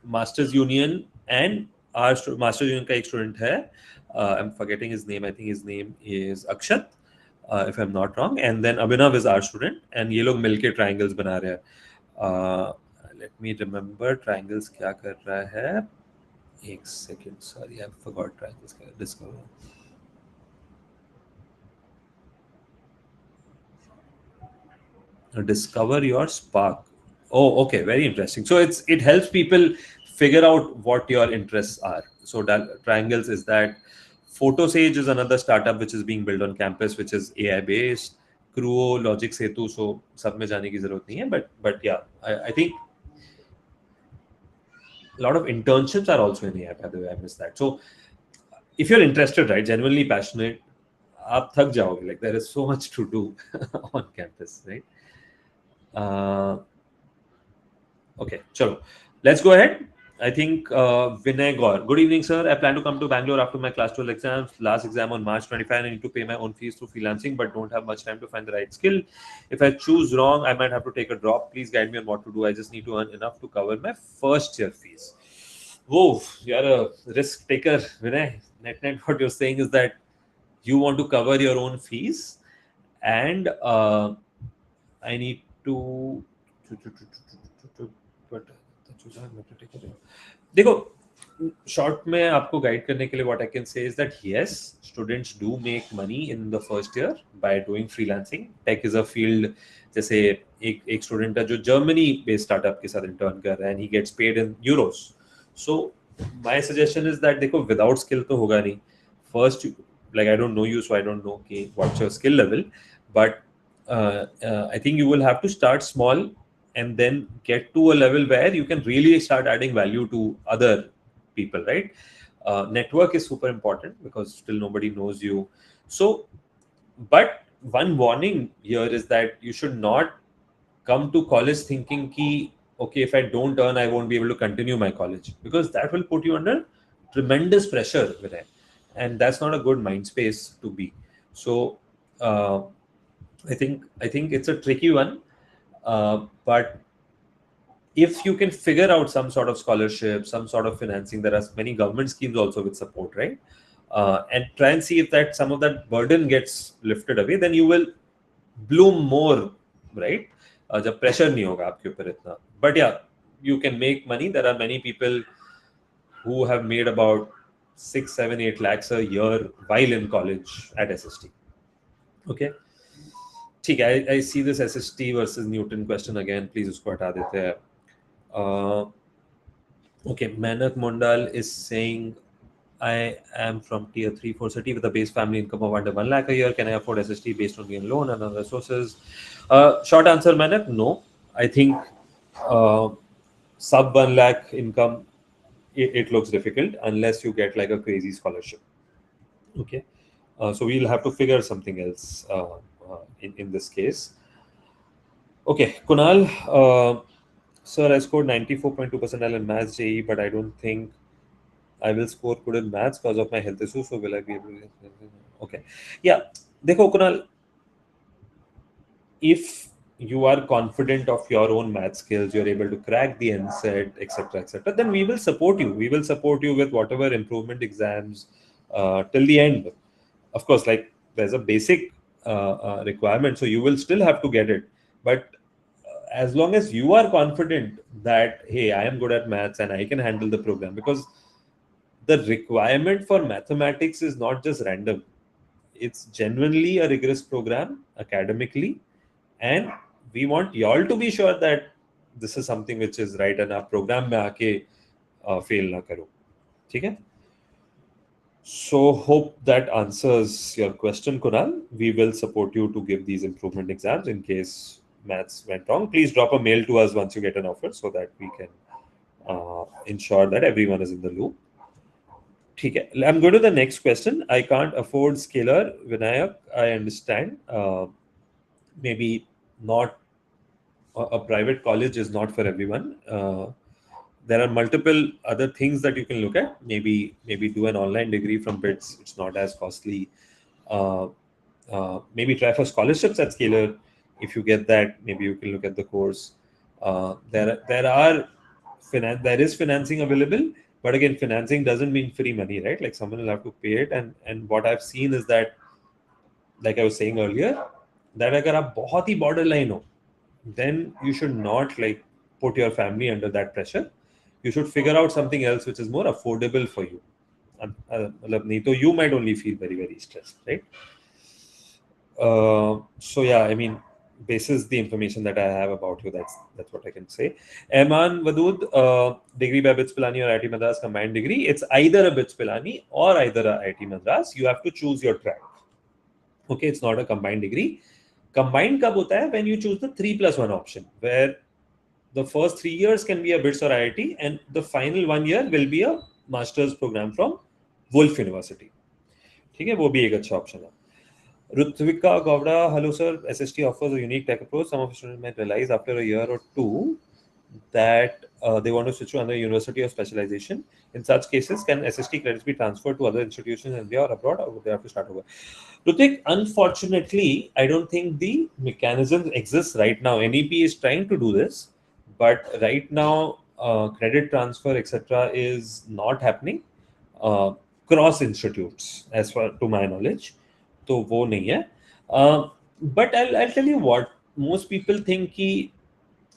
Masters Union and our Masters Union का एक student है. I'm forgetting his name. I think his name is Akshat, if I'm not wrong. And then Abhinav is our student, and ये लोग मिलके triangles बना रहे हैं. Let me remember triangles क्या कर रहा है. एक second, sorry, I forgot triangles. Discover your spark. Oh, okay, very interesting. So it helps people figure out what your interests are. So triangles is that. Photosage is another startup which is being built on campus, which is AI based. Cruo, Logic Setu, so सब में जाने की जरूरत नहीं है. But yeah, I think a lot of internships are also in AI, by the way. I missed that. So if you're interested, right, genuinely passionate, आप थक जाओगे. Like there is so much to do on campus, right? Okay, chalo. Let's go ahead. I think Vinay Gaur. Good evening, sir. I plan to come to Bangalore after my class 12 exams. Last exam on March 25. I need to pay my own fees through freelancing, but don't have much time to find the right skill. If I choose wrong, I might have to take a drop. Please guide me on what to do. I just need to earn enough to cover my first year fees. Whoa, you're a risk taker, Vinay. Net, what you're saying is that you want to cover your own fees, and I need to. But देखो short में आपको guide करने के लिए what I can say is that yes students do make money in the first year by doing freelancing tech is a field जैसे एक student है जो जर्मनी बेस्ड स्टार्टअप के साथ इंटर्न कर रहा है and he gets paid in euros so my suggestion is that देखो विदाउट स्किल तो होगा नहीं first like I don't know you so I don't know okay, what's your skill level but I think you will have to start small and then get to a level where you can really start adding value to other people, right? Network is super important because still nobody knows you. So, but one warning here is that you should not come to college thinking ki, okay, if I don't earn, I won't be able to continue my college because that will put you under tremendous pressure, Vinay. And that's not a good mind space to be. So, uh, I think it's a tricky one, but if you can figure out some sort of scholarship, some sort of financing, there are many government schemes also with support, right? And try and see if that some of that burden gets lifted away, then you will bloom more, right? जब pressure नहीं होगा आपके ऊपर इतना. But yeah, you can make money. There are many people who have made about 6, 7, 8 lakhs a year while in college at SST. Okay. ठीक है. I see this SST versus Newton question again. Please उसको हटा देते हैं. Okay, Manak Mondal is saying, I am from tier 3, 4 city with a base family income of under 1 lakh a year. Can I afford SST based on the loan and other sources? Short answer, Manak, no. I think sub 1 lakh income, it looks difficult unless you get like a crazy scholarship. Okay. So we'll have to figure something else in this case. Okay, Kunal, sir, I scored 94.2 percentile in maths JE, but I don't think I will score good in maths because of my health issues. So will I be able to? Okay. Yeah. Dekho, Kunal, if you are confident of your own math skills, you're able to crack the NSET, etc., then we will support you. We will support you with whatever improvement exams till the end. Of course, like there's a basic requirement, so you will still have to get it. But as long as you are confident that, hey, I am good at maths and I can handle the program, because the requirement for mathematics is not just random. It's genuinely a rigorous program academically, and we want y'all to be sure that this is something which is right and our program में आके fail ना करो. ठीक है? So hope that answers your question, Kunal. We will support you to give these improvement exams in case maths went wrong. Please drop a mail to us once you get an offer so that we can ensure that everyone is in the loop. Okay, I'm going to the next question. I can't afford scalar, Vinayak. I understand. Maybe not a private college is not for everyone. There are multiple other things that you can look at. Maybe do an online degree from BITS. It's not as costly. Maybe try for scholarships at Scalar. If you get that, maybe you can look at the course. There is financing available, but again, financing doesn't mean free money, right? Like someone will have to pay it. And what I've seen is that, like I was saying earlier, that agar aap bahut hi borderline ho, then you should not like put your family under that pressure. You should figure out something else which is more affordable for you. You might only feel very, very stressed, right? So yeah, I mean, basis the information that I have about you, that's what I can say. Eman Vadud, degree by BITS Pilani or IIT Madras combined degree. It's either a BITS Pilani or either a IIT Madras. You have to choose your track. Okay, it's not a combined degree. Combined kab hota hai? When you choose the 3+1 option, where the first 3 years can be a BITS or IIT, and the final 1 year will be a master's program from Wolf University. ठीक है, वो भी एक अच्छा option है. Rutvika Govda, hello sir. SST offers a unique tech approach. Some of the students might realize after a year or two that they want to switch to another university or specialization. In such cases, can SST credits be transferred to other institutions in India or abroad, or would they have to start over? Rutik, unfortunately, I don't think the mechanism exists right now. NEP is trying to do this, but right now, credit transfer, etc., is not happening uh, cross institutes, as far to my knowledge. तो वो नहीं है. But I'll tell you what, most people think कि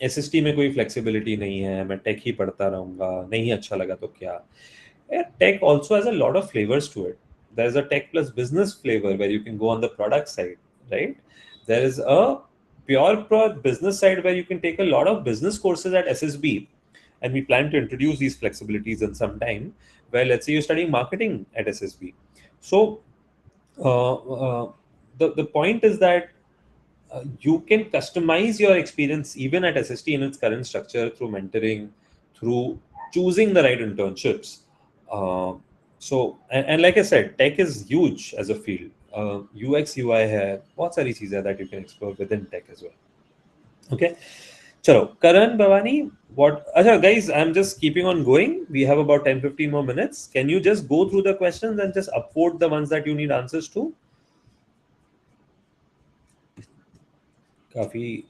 SST में कोई flexibility नहीं है, मैं टेक ही पढ़ता रहूंगा, नहीं अच्छा लगा तो क्या. Tech also has a lot of flavors to it. There's a tech plus business flavor where you can go on the product side, right? There is a pure business side where you can take a lot of business courses at SSB, and we plan to introduce these flexibilities in some time. Where let's say you're studying marketing at SSB, so uh, uh, the point is that you can customize your experience even at SST in its current structure through mentoring, through choosing the right internships. And like I said, tech is huge as a field. UX, UI है, बहुत सारी चीजें हैं that you can explore within tech as well. Okay. Chalo, Karan, Bhavani, what? Acha, guys, I'm just keeping on going. We have about 10-15 more minutes. Can you just go through the questions and just upvote the ones that you need answers to? Kafi.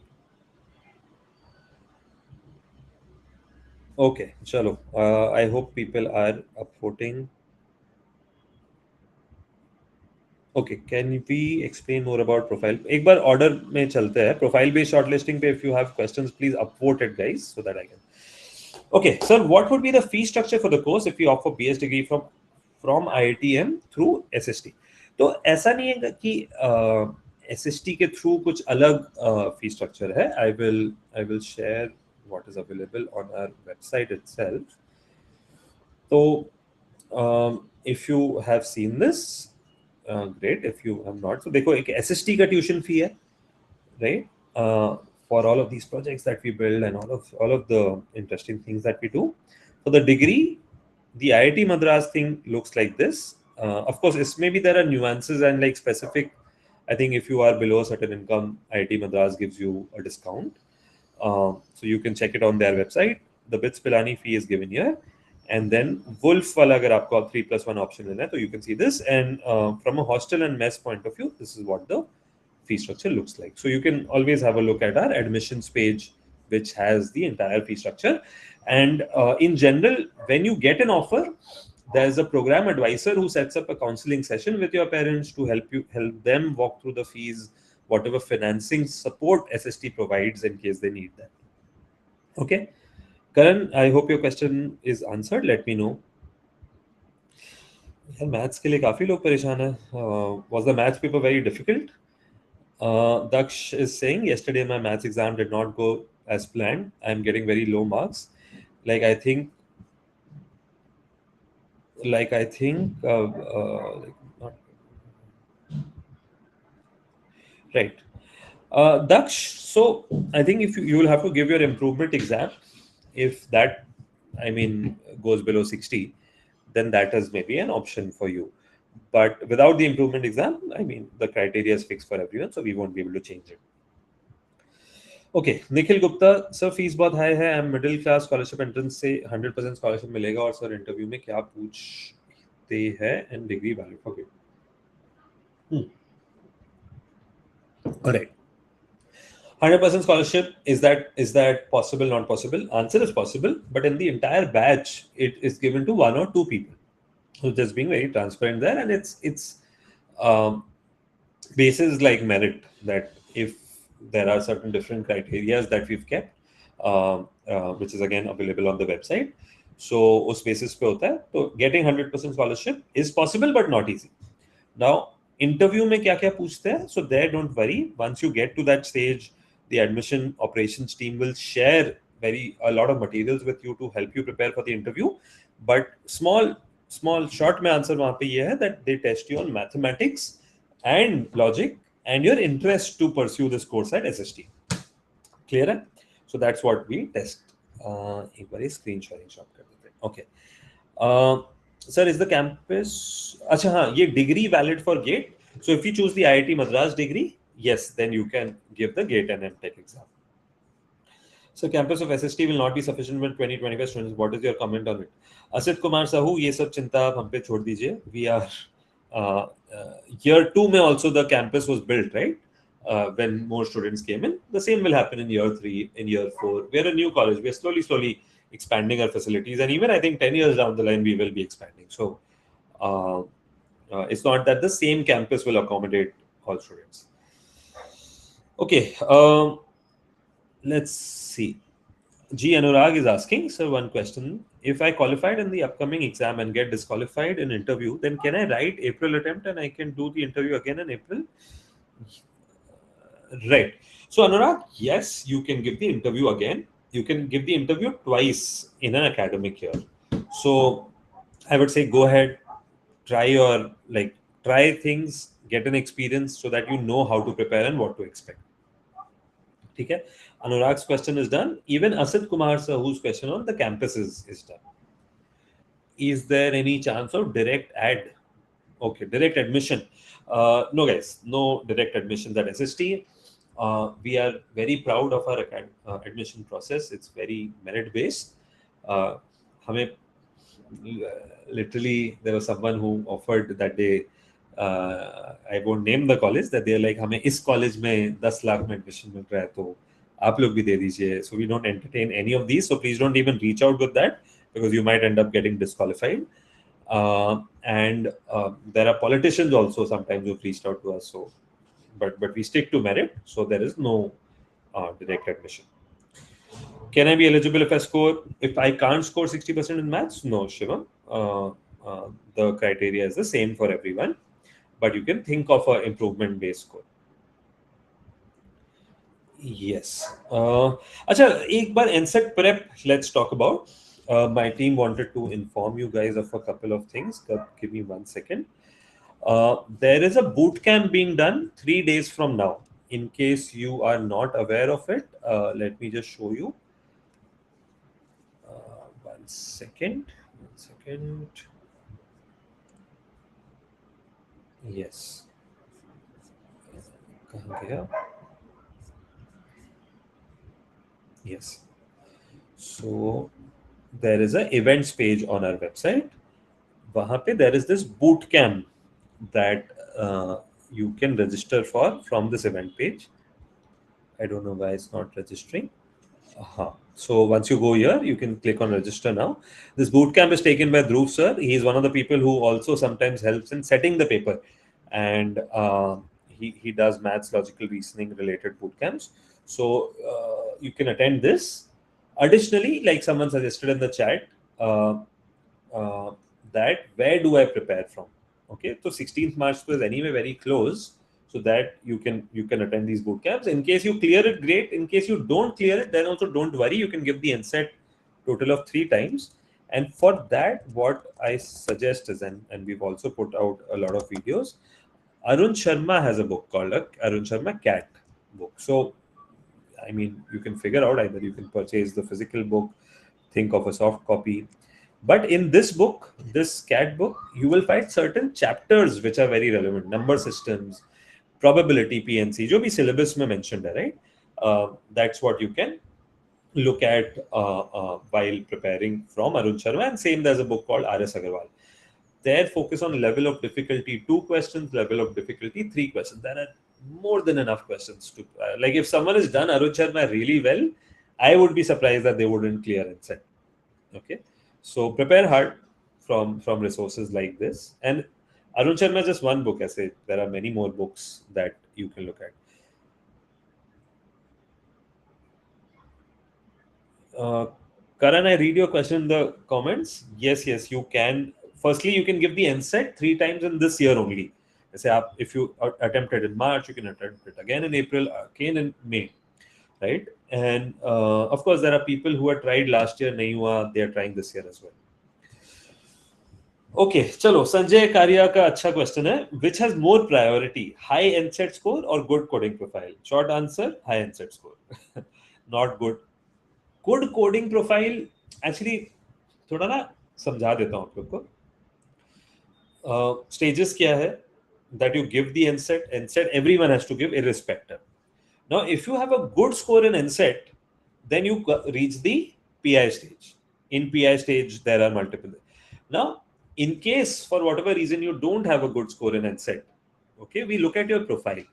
Okay, chalo. I hope people are upvoting. Okay, can we explain more about profile? एक बार order में चलते हैं. Profile based shortlisting पे if you have questions, please upvote it, guys, so that I can. Okay, sir, what would be the fee structure for the course if we offer BS degree from IITM through SST? तो ऐसा नहीं है कि SST के through कुछ अलग fee structure है. I will share what is available on our website itself. So, if you have seen this, great. If you have not, so देखो एक SST का tuition fee है, right? For all of these projects that we build and all of the interesting things that we do. For the degree, the IIT Madras thing looks like this. Of course, maybe there are nuances and like specific. I think if you are below a certain income, IIT Madras gives you a discount. So you can check it on their website. The BITS Pilani fee is given here. And then Wolf wala agar aapko 3+1 option lena hai, so you can see this. And from a hostel and mess point of view, this is what the fee structure looks like. So you can always have a look at our admissions page, which has the entire fee structure. And in general, when you get an offer, there's a program advisor who sets up a counseling session with your parents to help them walk through the fees, whatever financing support SST provides in case they need that. Okay. Karan, I hope your question is answered. Let me know. Maths के लिए काफी लोग परेशान हैं. Was the maths paper very difficult? Daksh is saying, yesterday my maths exam did not go as planned. I'm getting very low marks. Like I think, not, right. Daksh, so I think if you will have to give your improvement exam, if that, I mean, goes below 60, then that is maybe an option for you. But without the improvement exam, I mean, the criteria is fixed for everyone, so we won't be able to change it. Okay, Nikhil Gupta, sir, fees बहुत high है. I'm middle class, scholarship entrance से 100% scholarship मिलेगा और sir interview में क्या पूछते हैं and degree value for it. Correct. 100% scholarship, is that possible? Not possible? Answer is possible, but in the entire batch, it is given to 1 or 2 people. So just being very transparent there, and it's basis like merit, that if there are certain different criteria that we've kept, which is again available on the website. So us basis pe hota hai. So getting 100% scholarship is possible, but not easy. Now, interview में क्या क्या पूछते हैं? So there, don't worry. Once you get to that stage, the admission operations team will share a lot of materials with you to help you prepare for the interview. But small short में answer वहाँ पे ये है that they test you on mathematics and logic and your interest to pursue this course at SST. Clear है? So that's what we test. एक बार screen sharing stop कर देते हैं. Okay. Sir, is the campus? अच्छा हाँ, ये degree valid for GATE. So if you choose the IIT Madras degree, yes, then you can give the GATE and MTech exam. So campus of SST will not be sufficient with 20-25 students. What is your comment on it? Asit Kumar Sahu, ये सब चिंता आप हम पे छोड़ दीजिए. We are year 2 में also the campus was built, right? When more students came in. The same will happen in year 3, in year 4. We are a new college. We are slowly expanding our facilities, and even I think 10 years down the line we will be expanding. So it's not that the same campus will accommodate all students. Okay. Let's see. G. Anurag is asking, sir, one question. If I qualified in the upcoming exam and get disqualified in interview, then can I write April attempt and I can do the interview again in April? Right. So, Anurag, yes, you can give the interview again. You can give the interview twice in an academic year. So, I would say go ahead, try things, get an experience so that you know how to prepare and what to expect. Okay. Anurag's question is done. Even Asit Kumar Sahu's question on the campus is done. Is there any chance of direct ad? Okay, direct admission. No, guys, no direct admissions at SST. We are very proud of our admission process. It's very merit based. Literally, there was someone who offered that day. I won't name the college. That they're like, हमें इस college में 10 लाख में admission मिल रहा है तो आप लोग भी दे दीजिए. So we don't entertain any of these. So please don't even reach out with that because you might end up getting disqualified. And there are politicians also sometimes who've reached out to us. So, but we stick to merit. So there is no direct admission. Can I be eligible if I can't score 60% in maths? No, Shiva. The criteria is the same for everyone, but you can think of an improvement-based score. Yes. Acha, एक बार NSET prep let's talk about. My team wanted to inform you guys of a couple of things. Give me 1 second. There is a boot camp being done 3 days from now. In case you are not aware of it, let me just show you. 1 second. 1 second. Yes. कहाँ गया? Yes. So there is a events page on our website. वहाँ पे there is this boot camp that you can register for from this event page. I don't know why it's not registering. So once you go here, you can click on register now. This boot camp is taken by Dhruv sir. He is one of the people who also sometimes helps in setting the paper, and he does maths, logical reasoning related boot camps. So you can attend this. Additionally, like someone suggested in the chat, that where do I prepare from? Okay, so 16th March was anyway very close, so that you can attend these boot camps. In case you clear it, great. In case you don't clear it, then also don't worry. You can give the NSET total of 3 times. And for that, what I suggest is, and we've also put out a lot of videos, Arun Sharma has a book called Arun Sharma Cat book. So, I mean, you can figure out either you can purchase the physical book, think of a soft copy. But in this book, this cat book, you will find certain chapters which are very relevant. Number systems, probability, PNC, जो भी syllabus में mentioned है, right? That's what you can look at while preparing from Arun Sharma. And same, there's a book called R.S. Agarwal. Their focus on level of difficulty 2 questions, level of difficulty 3 questions. There are more than enough questions to like if someone has done Arun Sharma really well, I would be surprised that they wouldn't clear NSET. Okay, so prepare hard from resources like this. And Arun Sharma is just one book. I say there are many more books that you can look at. Karan, I read your question in the comments. Yes, you can. Firstly, you can give the NSET 3 times in this year only. Say, if you attempted in March, you can attempt it again in April, again in May, right? And of course, there are people who had tried last year, nahi hua, they are trying this year as well. Okay, chalo. Sanjay Karya ka अच्छा question है. Which has more priority, high NSET score or good coding profile? Short answer, high NSET score. Not good. Good coding profile, actually, थोड़ा ना समझा देता हूँ आप लोग को. Stages क्या है? That you give the NSET, everyone has to give irrespective. Now, if you have a good score in NSET, Then you reach the PI stage. In PI stage, there are multiple. Now, in case for whatever reason you don't have a good score in NSET, okay, we look at your profile.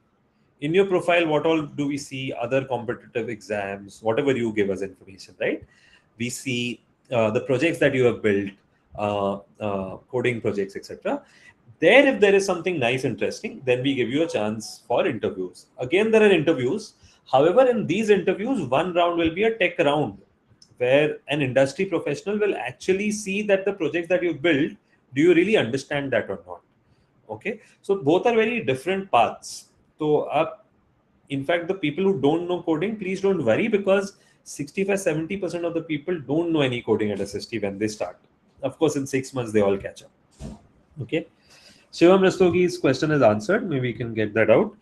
In your profile, what all do we see? Other competitive exams, whatever you give us information, right? We see the projects that you have built, coding projects, etc. There, if there is something nice, interesting, then we give you a chance for interviews. Again, there are interviews. However, in these interviews, one round will be a tech round where an industry professional will actually see that the projects that you built, do you really understand that or not? Okay, so both are very different paths. So, in fact, the people who don't know coding, please don't worry, because 65-70% of the people don't know any coding at SST when they start. Of course, in 6 months, they all catch up. Okay. Shivam Rastogi's question is answered. Maybe we can get that out.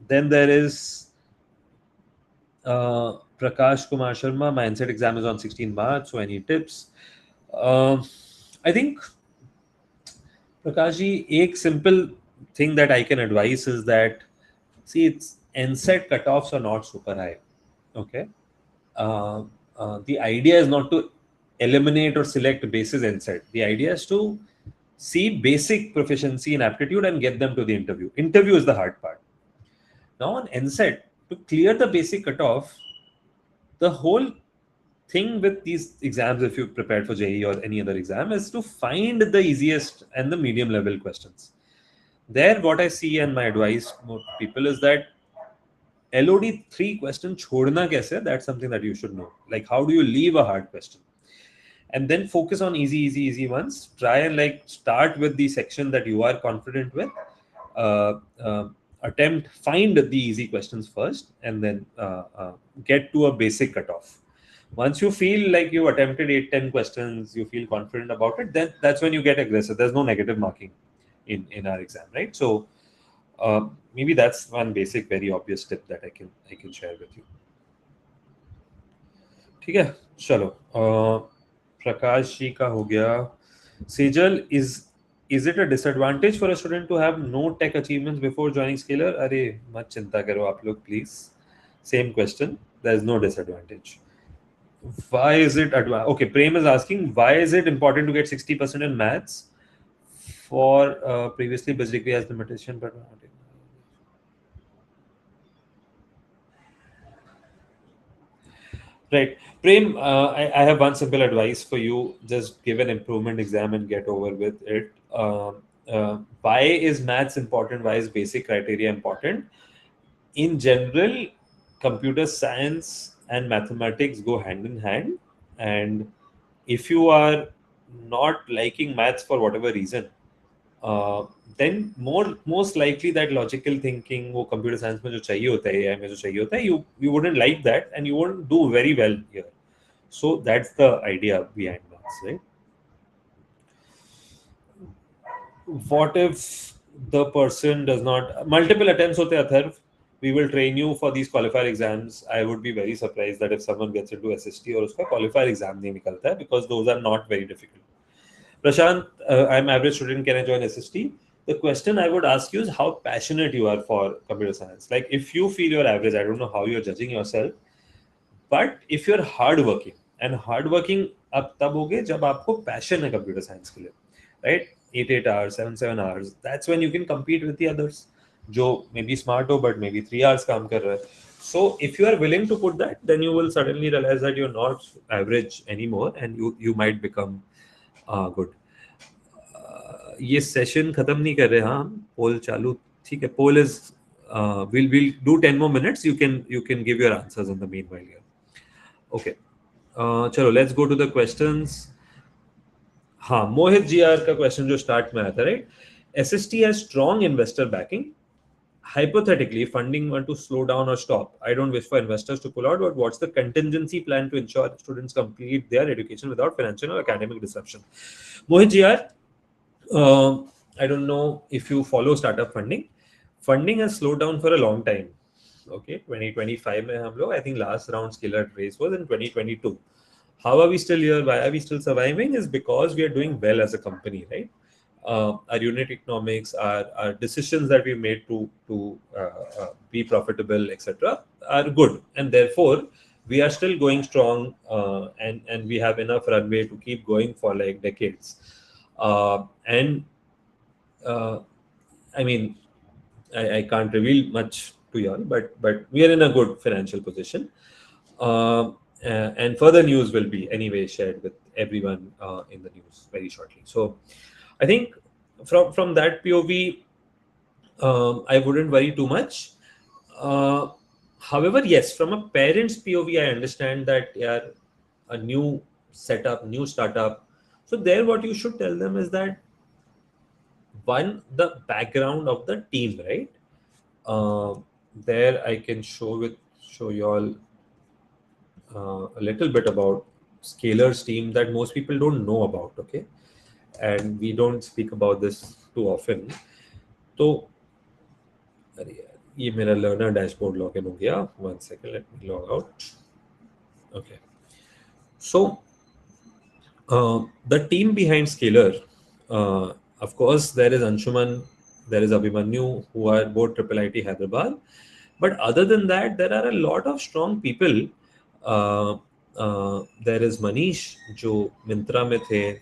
Then there is Prakash Kumar Sharma. My NSET exam is on 16 March. So, any tips? I think, Prakash ji, एक simple thing that I can advise is that, see, it's NSET cutoffs are not super high. Okay. The idea is not to eliminate or select basis NSET. The idea is to see basic proficiency in aptitude and get them to the interview. Interview is the hard part. Now on NSET, to clear the basic cutoff, the whole thing with these exams, if you prepared for JEE or any other exam, is to find the easiest and the medium level questions. There, what I see and my advice to people is that LOD 3 question chhodna kaise, that's something that you should know. Like, how do you leave a hard question? And then focus on easy ones. Try and like start with the section that you are confident with. Find the easy questions first, and then get to a basic cutoff. Once you feel like you attempted 8-10 questions, you feel confident about it, then that's when you get aggressive. There's no negative marking in our exam, right? So maybe that's one basic, very obvious tip that I can share with you. ठीक है, चलो. प्रकाश जी का हो गया. Sejal, is it a disadvantage for a student to have no tech achievements before joining Scalar? अरे मत चिंता करो आप लोग, please. Same question. There is no disadvantage. Why is it okay? Prem is asking, why is it important to get 60% in maths for previously basic degree has limitation, but right. Prem, I have one simple advice for you. Just give an improvement exam and get over with it. Why is maths important? Why is basic criteria important? In general, computer science and mathematics go hand in hand. And if you are not liking maths for whatever reason, then most likely that logical thinking, वो computer science में जो चाहिए होता है, AI में जो चाहिए होता है, you wouldn't like that, and you wouldn't do very well here. So that's the idea behind maths, right? What if the person does not multiple attempts होते हैं, Atharv? We will train you for these qualifier exams. I would be very surprised that if someone gets into SST और उसका qualifier exam नहीं निकलता है, because those are not very difficult. Prashant, I'm average student. Can I join SST? The question I would ask you is how passionate you are for computer science. Like, if you feel you're average, I don't know how you're judging yourself, but if you're hardworking, and hardworking अब तब होगे जब आपको passion है computer science के लिए, right? 8 hours, 7 hours. That's when you can compete with the others. जो maybe smart हो, but maybe 3 hours काम कर रहा है. So if you are willing to put that, then you will suddenly realize that you're not average anymore, and you might become good. ये session खत्म नहीं कर रहे, हाँ, पोल चालू, ठीक है. Pole is we'll do 10 more minutes. You can give your answers in the meanwhile here. Okay. चलो, let's go to the questions. हाँ, मोहित जी आर का क्वेश्चन जो स्टार्ट में आया था, right? SST has strong investor backing. Hypothetically, funding were to slow down or stop. I don't wish for investors to pull out, but what's the contingency plan to ensure students complete their education without financial or academic disruption? Mohit ji, I don't know if you follow startup funding. Funding has slowed down for a long time. Okay, 2025 में हम लोग, I think last round Scalar raise was in 2022. How are we still here? Why are we still surviving? Is because we are doing well as a company, right? Our unit economics, our decisions that we made to be profitable, etc., are good, and therefore we are still going strong, and we have enough runway to keep going for like decades. And I mean, I can't reveal much to y'all, but we are in a good financial position. And further news will be anyway shared with everyone in the news very shortly. So I think from that POV, I wouldn't worry too much. Uh, However, yes, from a parent's POV, I understand that, yeah, a new setup, new startup. So there, what you should tell them is that, one, the background of the team, right? Uh, there I can show you all a little bit about Scalar's team that most people don't know about. Okay, and we don't speak about this too often. तो अरे यार, ये मेरा learner dashboard login हो गया. 1 second, let me log out. Okay, so the team behind Scalar, of course, there is Anshuman, there is Abhimanyu, who are both IIIT Hyderabad. But other than that, there are a lot of strong people. There is Manish, जो Myntra में थे.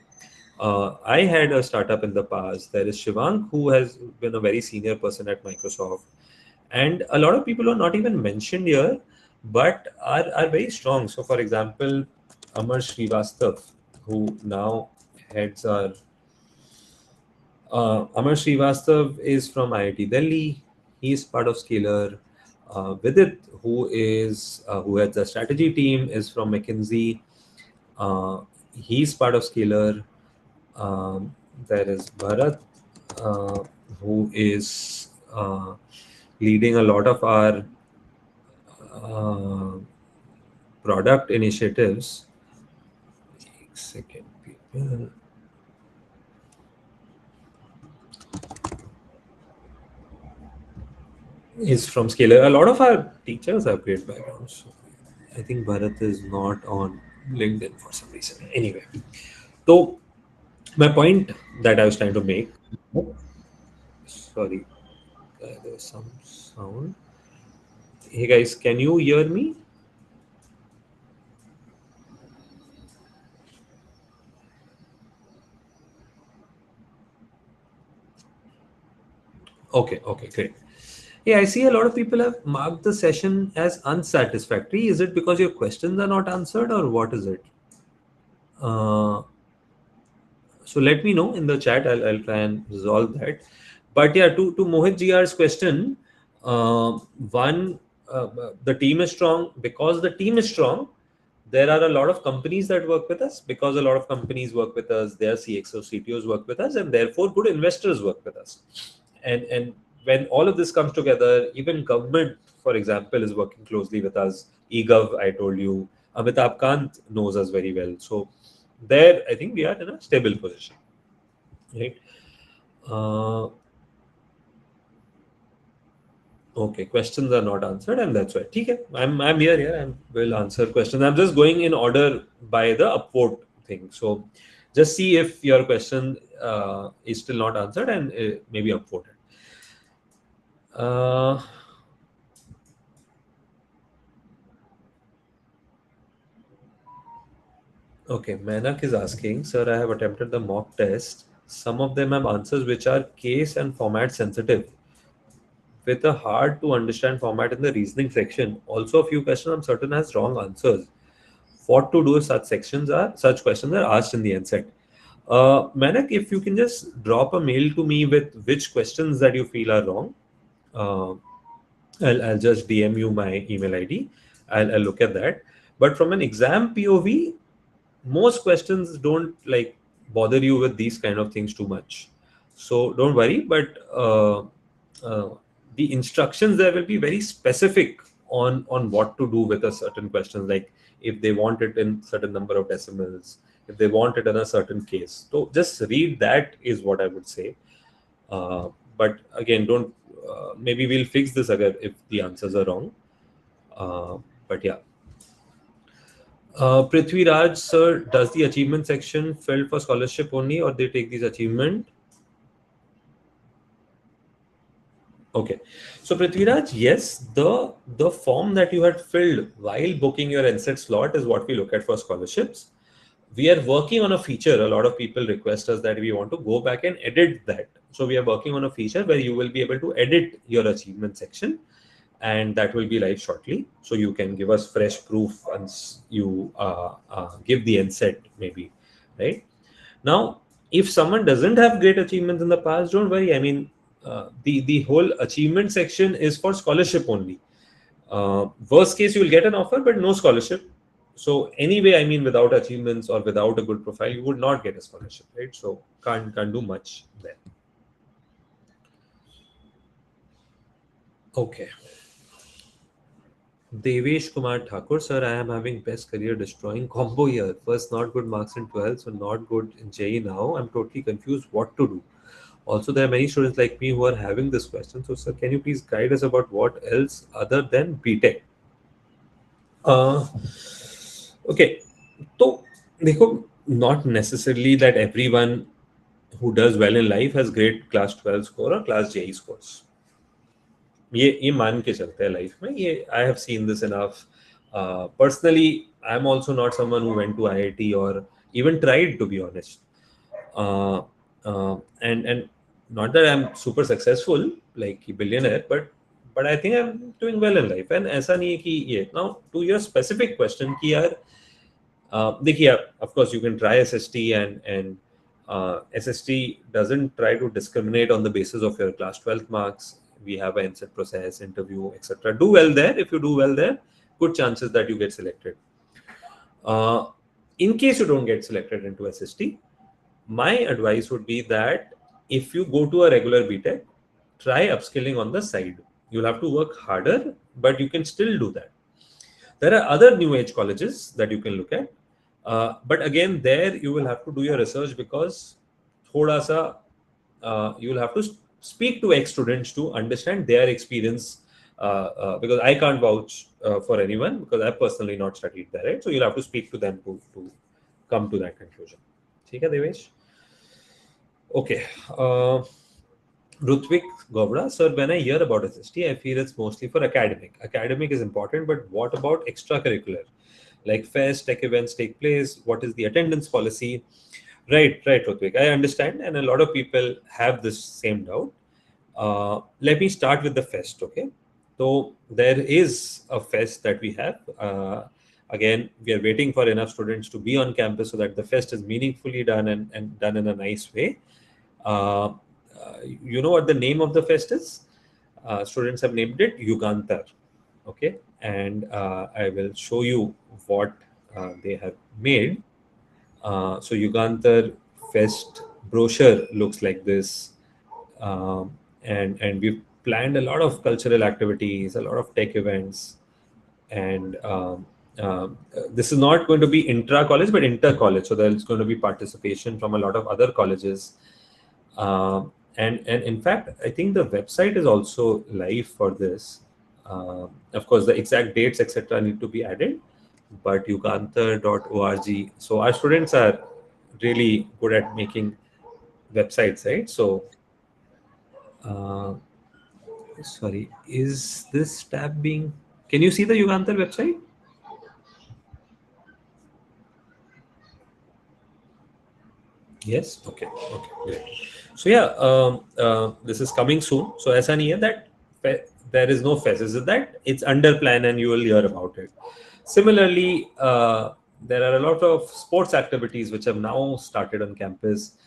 I had a startup in the past. There is Shivang, who has been a very senior person at Microsoft. And a lot of people who are not even mentioned here, but are very strong. So, for example, Amar Srivastav, who now heads our Amar Srivastav is from IIT Delhi. He is part of Scalar. Vidit, who heads the strategy team, is from McKinsey. He's part of Scalar. There is Bharat, uh, who is leading a lot of our uh, product initiatives. Second, people. Is from Scalar. A lot of our teachers have great backgrounds. I think Bharat is not on LinkedIn for some reason. Anyway, so my point that I was trying to make. Sorry, there's some sound. Hey guys, can you hear me? Okay, great. Yeah, I see a lot of people have marked the session as unsatisfactory. Is it because your questions are not answered, or what is it? Uh, so let me know in the chat. I'll try and resolve that. But yeah, to Mohit GR's question, one, the team is strong. Because the team is strong, there are a lot of companies that work with us. Because a lot of companies work with us, their CXOs, CTOs work with us, and therefore good investors work with us. And when all of this comes together, even government, for example, is working closely with us. eGov, I told you, Amitabh Kant knows us very well. So there, I think we are in a stable position, right? Uh, okay, questions are not answered, and that's why. Okay, I'm here. Yeah, I will answer questions. I'm just going in order by the upvote thing. So just see if your question is still not answered, and maybe upvoted. Okay, Manak is asking, sir, I have attempted the mock test. Some of them have answers which are case and format sensitive, with a hard to understand format in the reasoning section. Also, a few questions I'm certain has wrong answers. What to do if such questions are asked in the NSET? Manak, if you can just drop a mail to me with which questions that you feel are wrong, uh, I'll just DM you my email ID. I'll look at that. But from an exam POV, most questions don't like bother you with these kind of things too much, so don't worry. But uh, the instructions there will be very specific on what to do with a certain question, like if they want it in certain number of decimals, if they want it in a certain case. So just read that is what I would say. But again, don't maybe we'll fix this again if the answers are wrong. But yeah. Prithvi Raj, sir, does the achievement section fill for scholarship only, or they take these achievement? Okay. So Prithviraj, yes, the form that you had filled while booking your NSET slot is what we look at for scholarships. We are working on a feature. A lot of people request us that we want to go back and edit that. So we are working on a feature where you will be able to edit your achievement section, and that will be live shortly. So you can give us fresh proof once you give the NSET, maybe, right? Now, if someone doesn't have great achievements in the past, don't worry. I mean, the whole achievement section is for scholarship only. Worst case, you will get an offer, but no scholarship. So anyway, I mean, without achievements or without a good profile, you would not get a scholarship, right? So can't do much there. Okay. Devesh Kumar Thakur, sir, I am having best career destroying combo here. First, not good marks in 12, so not good in JE now. I'm totally confused what to do. Also, there are many students like me who are having this question. So, sir, can you please guide us about what else other than BTech? Uh, okay. So, देखो, not necessarily that everyone who does well in life has great class 12 score or class JE scores. ये मान के चलते हैं life में ये I have seen this enough personally I am also not someone who went to IIT और even tried, to be honest. And not that I'm super successful like a billionaire, but I think I'm doing well in life. And ऐसा नहीं है कि ये now to your specific question कि यार देखिए of course you can try SST and SST doesn't try to discriminate on the basis of your class 12th marks. We have an NSET process, interview, etc. Do well there. If you do well there, good chances that you get selected. In case you don't get selected into SST, my advice would be that if you go to a regular BTech, try upskilling on the side. You'll have to work harder, but you can still do that. There are other new age colleges that you can look at. But again, there you will have to do your research because thoda sa, you will have to speak to ex-students to understand their experience because I can't vouch for anyone because I've personally not studied there, right? So you'll have to speak to them to come to that conclusion. ठीक है Devesh? Okay. Rutvik Govra, sir, when I hear about SST, I feel it's mostly for academic. Academic is important, but what about extracurricular? Like fest, tech events take place, what is the attendance policy? Right, Rutvik. I understand, and a lot of people have this same doubt. Let me start with the fest, okay? So there is a fest that we have. Again, we are waiting for enough students to be on campus so that the fest is meaningfully done and done in a nice way. You know what the name of the fest is? Students have named it Yugantar. Okay, and I will show you what they have made. So Yugantar Fest brochure looks like this, and we've planned a lot of cultural activities, a lot of tech events, and this is not going to be intra-college but inter-college. So there's going to be participation from a lot of other colleges. And in fact, I think the website is also live for this. Of course, the exact dates, etc., need to be added, but yugantar.org. So our students are really good at making websites, right? So, sorry, is this tab being? Can you see the Yugantar website? Yes. Okay. Okay. Great. So yeah, this is coming soon. So ऐसा नहीं है that there is no fest. Is it that it's under plan and you will hear about it. Similarly, there are a lot of sports activities which have now started on campus.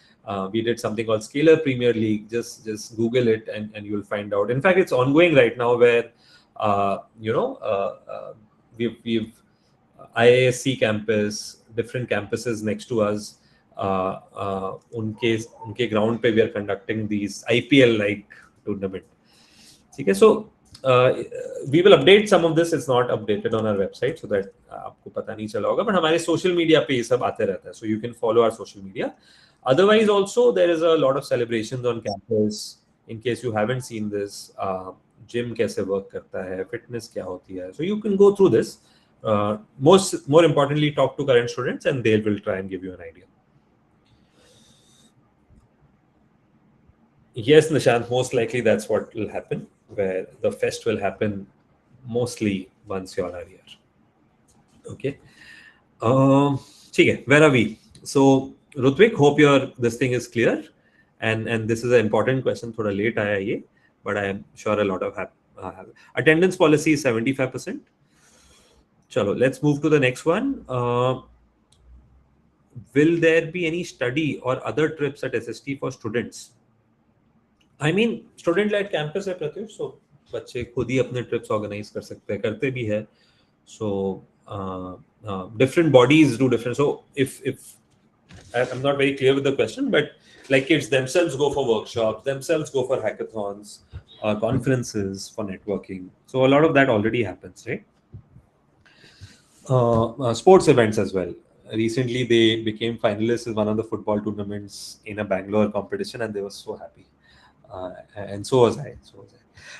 We did something called Scalar Premier League. Just Google it and you'll find out. In fact, it's ongoing right now where we've IISc campus, different campuses next to us. उनके ground पे we are conducting these IPL like tournament. ठीक है. So we will update some of this. It's not updated on our website so that आपको पता नहीं चला होगा, but हमारे सोशल मीडिया पे ये सब आते रहता है. So you can follow our social media. Otherwise also there is a lot of celebrations on campus. In case you haven't seen this, gym कैसे वर्क करता है, फिटनेस क्या होती है, so you can go through this. More importantly, talk to current students and they will try and give you an idea. Yes, Nishant, most likely that's what will happen. where the fest will happen mostly once you all are here. Okay. ठीक है, where are we? So Rutvik, hope your this thing is clear, and this is an important question. थोड़ा late आया ये, but I am sure a lot of attendance policy is 75%. चलो, let's move to the next one. Will there be any study or other trips at SST for students? I mean, student led campus है Pratyush, so बच्चे खुद ही अपने trips organize कर सकते हैं, करते भी है. So different bodies do different. So if I'm not very clear with the question, but like kids themselves go for workshops, themselves go for hackathons, conferences for networking. So a lot of that already happens, right? Sports events as well. Recently, they became finalists in one of the football tournaments in a Bangalore competition, and they were so happy. And so was I.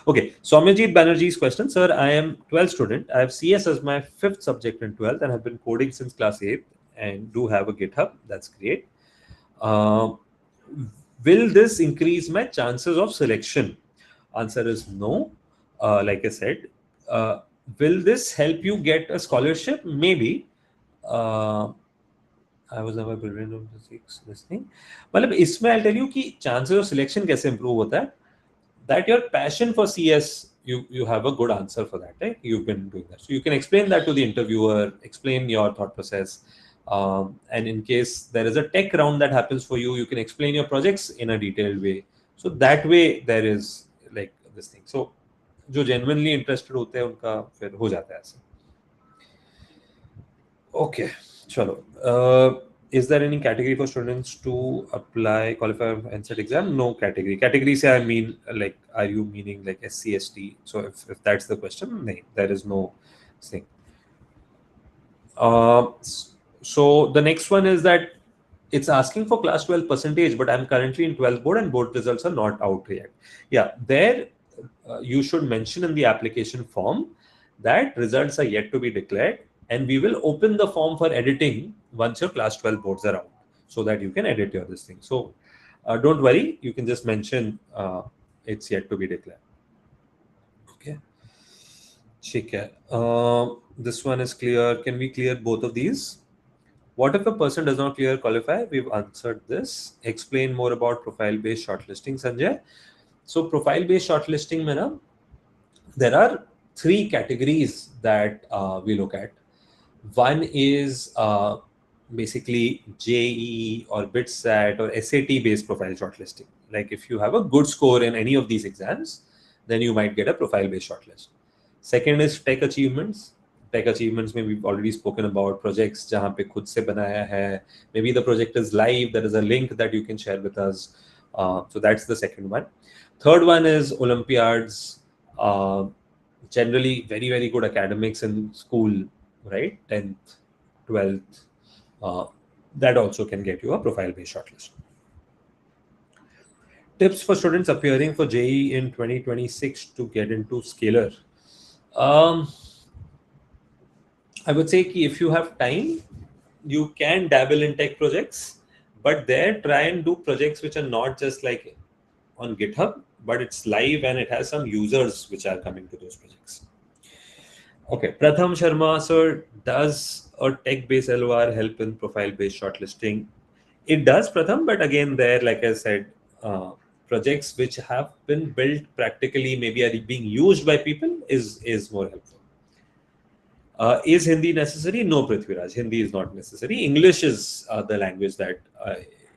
Okay, Soumyajit Banerjee's question, sir. I am 12th student. I have CS as my 5th subject in 12th and have been coding since class 8th and do have a GitHub. That's great. Will this increase my chances of selection? Answer is no. Like I said, will this help you get a scholarship? Maybe. I was never brilliant of physics. This thing. मतलब इसमें I'll tell you कि chances of selection कैसे improve होता है. That your passion for CS, you have a good answer for that, right? You've been doing that, so you can explain that to the interviewer, explain your thought process, and in case there is a tech round that happens for you, you can explain your projects in a detailed way. So that way there is like this thing. So जो genuinely interested होते हैं उनका फिर हो जाता है ऐसे. Okay, चलो. Is there any category for students to apply, qualify for NSET exam? No category. Category say I mean like, are you meaning like SCST? So if that's the question, no, there is no thing. So the next one is that it's asking for class 12 percentage, but I'm currently in 12th board and board results are not out yet. Yeah, there you should mention in the application form that results are yet to be declared, and we will open the form for editing once your class 12 boards are out, so that you can edit your this thing. So don't worry, you can just mention it's yet to be declared. Okay. This one is clear. Can we clear both of these? What if a person does not clear qualify? We've answered this. Explain more about profile-based shortlisting, Sanjay. So profile-based shortlisting, there are 3 categories that we look at. One is basically JEE or BITSAT or SAT-based profile shortlisting. Like if you have a good score in any of these exams, then you might get a profile-based shortlist. Second is tech achievements. Tech achievements में we've already spoken about projects जहाँ पे खुद से बनाया है. Maybe the project is live. There is a link that you can share with us. So that's the second one. Third one is Olympiads. Generally very, very good academics in school, right? 10th, 12th. That also can get you a profile-based shortlist. Tips for students appearing for JEE in 2026 to get into Scalar. I would say कि if you have time, you can dabble in tech projects, but there try and do projects which are not just like on GitHub, but it's live and it has some users which are coming to those projects. Okay, Pratham Sharma, sir, does a tech-based LOR help in profile-based shortlisting? It does, Pratham, but again, there, like I said, projects which have been built practically, maybe are being used by people, is more helpful. Is Hindi necessary? No, Prithviraj. Hindi is not necessary. English is the language that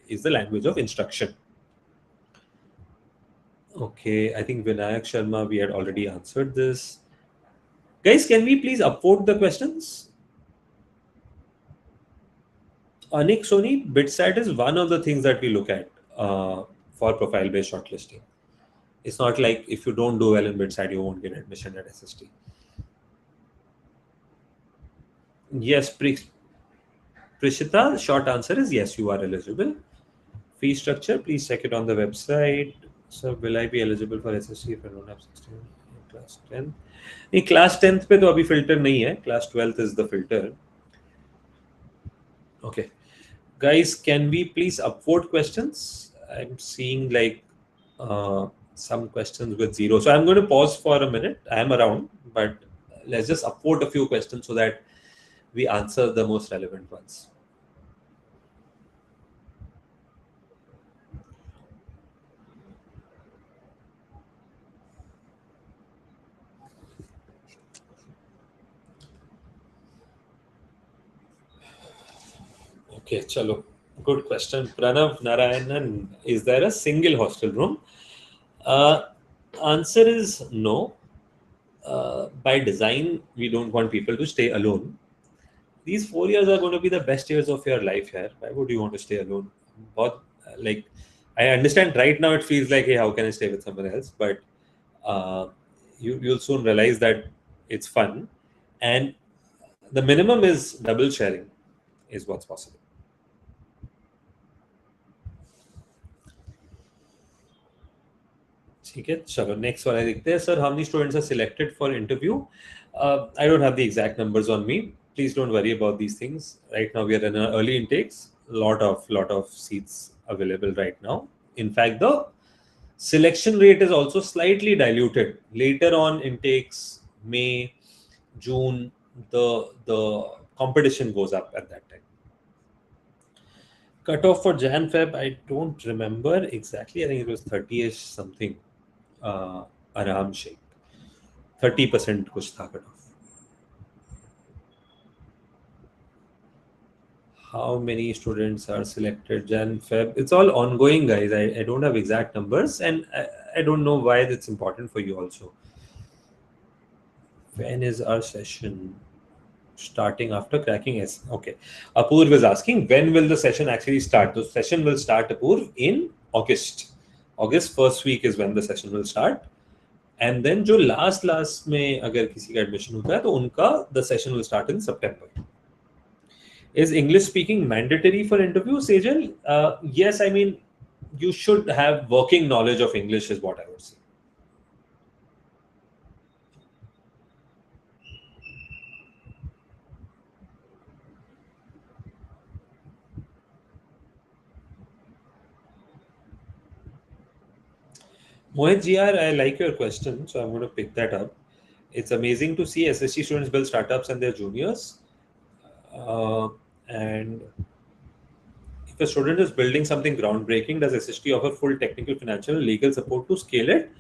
is the language of instruction. Okay, I think Vinayak Sharma, we had already answered this. Guys, can we please upvote the questions? Anik Soni, BitSat is one of the things that we look at for profile-based shortlisting. It's not like if you don't do well in BitSat, you won't get admission at SST. Yes, Prishita, short answer is yes, you are eligible. Fee structure, please check it on the website. So, will I be eligible for SST if I don't have 16 in class 10? In class 10th पे तो अभी filter नहीं है. Class 12th is the filter. Okay. Guys, can we please upvote questions? I'm seeing like some questions with zero. So I'm going to pause for a minute. I am around, but let's just upvote a few questions so that we answer the most relevant ones. Okay, chalo. Good question. Pranav Narayanan, is there a single hostel room? Uh, Answer is no. By design, we don't want people to stay alone. These 4 years are going to be the best years of your life here. Why would you want to stay alone? But like, I understand right now it feels like, hey, how can I stay with someone else? But uh, you'll soon realize that it's fun, and the minimum is double sharing is what's possible. ठीक है चलो next वाला देखते हैं sir. How many students are selected for interview? I don't have the exact numbers on me. Please don't worry about these things. Right now we are in early intakes. Lot of seats available right now. In fact, the selection rate is also slightly diluted. Later on intakes, May, June, the competition goes up at that time. Cut off for Jan Feb, I don't remember exactly. I think it was 30ish something. आराम शेख 30% कुछ था cut off. How many students are selected Jan Feb? It's all ongoing, guys. I don't have exact numbers, and I don't know why it's important for you also. When is our session starting after cracking S? Okay. Apurv is asking, when will the session actually start? The session will start, Apurv, in August. August first week is when the session will start. And then जो last में अगर किसी का admission होता है तो उनका the session will start in September. Is English speaking mandatory for interview, Sejal? Yes, I mean you should have working knowledge of English is what I would say. Mohit GR, I like your question, so I'm going to pick that up. It's amazing to see SST students build startups and their juniors. And if a student is building something groundbreaking, does SST offer full technical, financial, and legal support to scale it?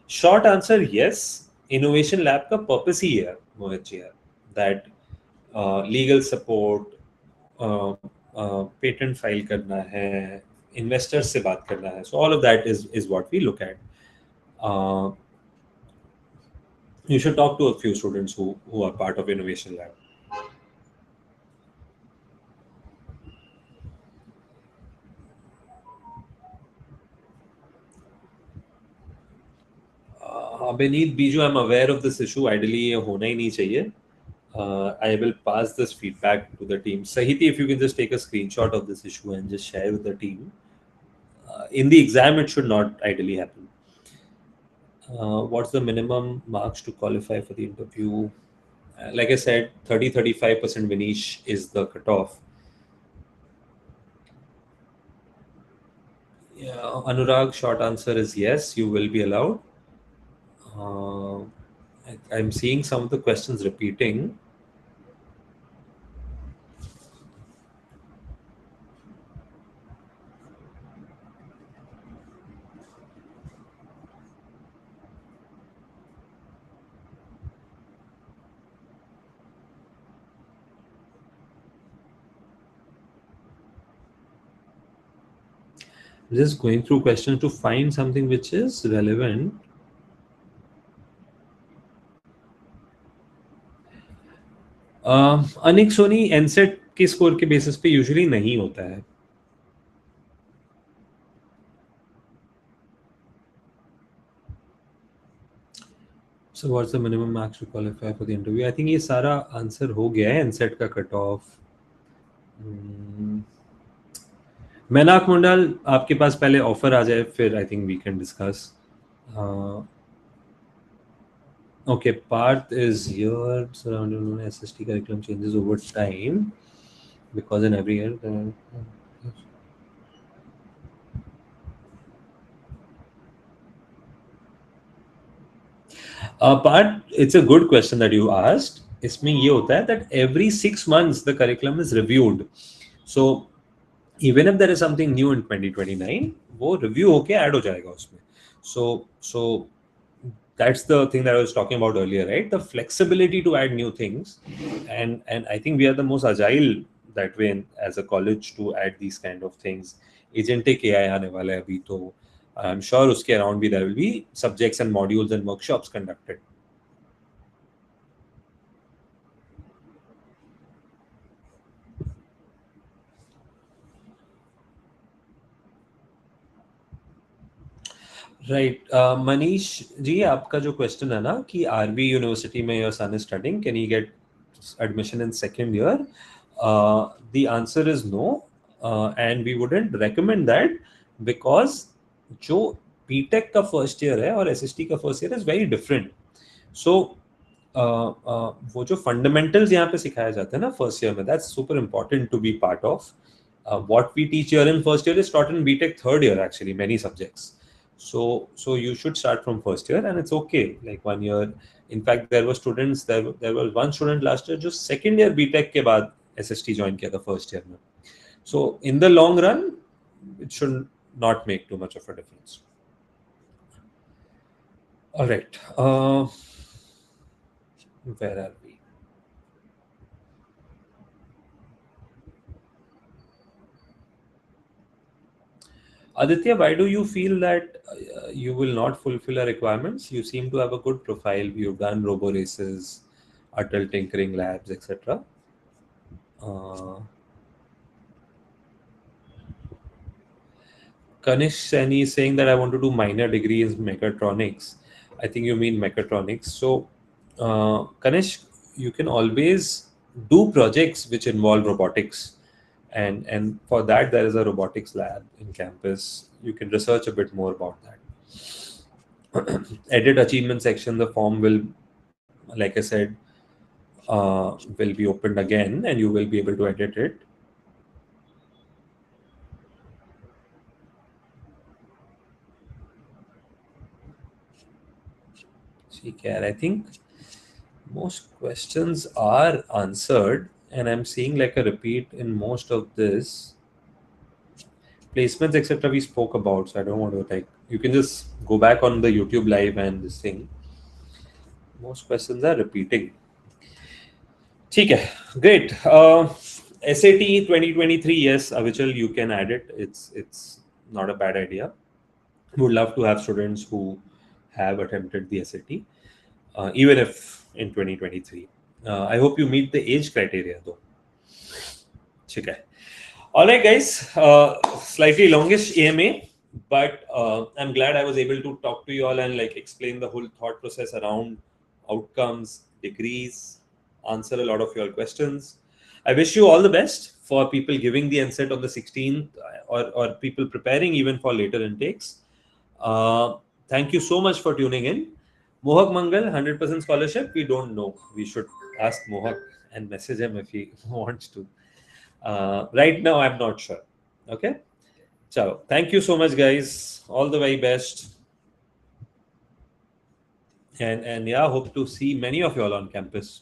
Short answer, yes. Innovation Lab का purpose ही है, Mohit ji, that legal support, patent file करना है, investors से बात करना है. So all of that is what we look at. You should talk to a few students who are part of Innovation Lab. Beneath Biju, I'm aware of this issue. Ideally, ये होना ही नहीं चाहिए. I will pass this feedback to the team. Sahiti, if you can just take a screenshot of this issue and just share with the team. In the exam, it should not ideally happen. What's the minimum marks to qualify for the interview? Like I said, 30-35% Vinish is the cutoff. Yeah, Anurag, short answer is yes, you will be allowed. I'm seeing some of the questions repeating. Just going through questions to find something which is relevant. Anik Soni एनसेट के score के basis पे usually नहीं होता है. So what's the minimum marks to qualify for the interview? I think ये सारा answer हो गया है. एनसेट का कट ऑफ. मैनाक मंडल, आपके पास पहले ऑफर आ जाए फिर I think we can discuss. Okay, Parth is here. Surrounding SST curriculum changes over time because in every year. But it's a good question that you asked. इसमें ये होता है that every 6 months the curriculum is reviewed. So even if there is something new in 2029, वो review होके add हो जाएगा उसमें. So that's the thing that I was talking about earlier, right? The flexibility to add new things, and I think we are the most agile that way as a college to add these kind of things. Agentic AI आने वाला है अभी तो I'm sure उसके around भी there will be subjects and modules and workshops conducted. Right Manish ji, आपका जो question है ना कि आरबी यूनिवर्सिटी में your son is studying, can you get admission in second year? The answer is no, and we wouldn't recommend that, because जो BTech का first year है और एसएसटी का first year is very different. So वो जो fundamentals यहाँ पे सिखाया जाता है ना फर्स्ट ईयर में, that's super important to be part of. What we teach here in first year is taught in BTech third year, actually, many subjects. So you should start from first year, and it's okay. Like 1 year. In fact, there were students. There was one student last year, just second year BTech के बाद SST join किया था first year में. So in the long run, it should not make too much of a difference. All right. Where are we? Aditya, why do you feel that you will not fulfill our requirements? You seem to have a good profile. You've done robo races, Atal tinkering labs, etc. Kanish Saini is saying that I want to do minor degree in mechatronics. I think you mean mechatronics. So, Kanish, you can always do projects which involve robotics. And for that, there is a robotics lab in campus. You can research a bit more about that. Edit achievement section, the form will, like I said, will be opened again, and you will be able to edit it. I think most questions are answered, and I'm seeing like a repeat in most of this. Placements, etc. we spoke about, so I don't want to like, you can just go back on the YouTube live and this thing. Most questions are repeating. ठीक है, great. SAT 2023, yes, Avichal, you can add it. It's not a bad idea. Would love to have students who have attempted the SAT, even if in 2023. I hope you meet the age criteria though. ठीक है. All right, guys. Slightly longish AMA, but I'm glad I was able to talk to you all and like explain the whole thought process around outcomes, degrees, answer a lot of your questions. I wish you all the best for people giving the NSET on the 16th, or people preparing even for later intakes. Thank you so much for tuning in. Mohak Mangal, 100% scholarship. We don't know. We should ask Mohak and message him if he wants to. Right now, I'm not sure. Okay. Ciao. Thank you so much, guys. All the very best. And yeah, hope to see many of you all on campus.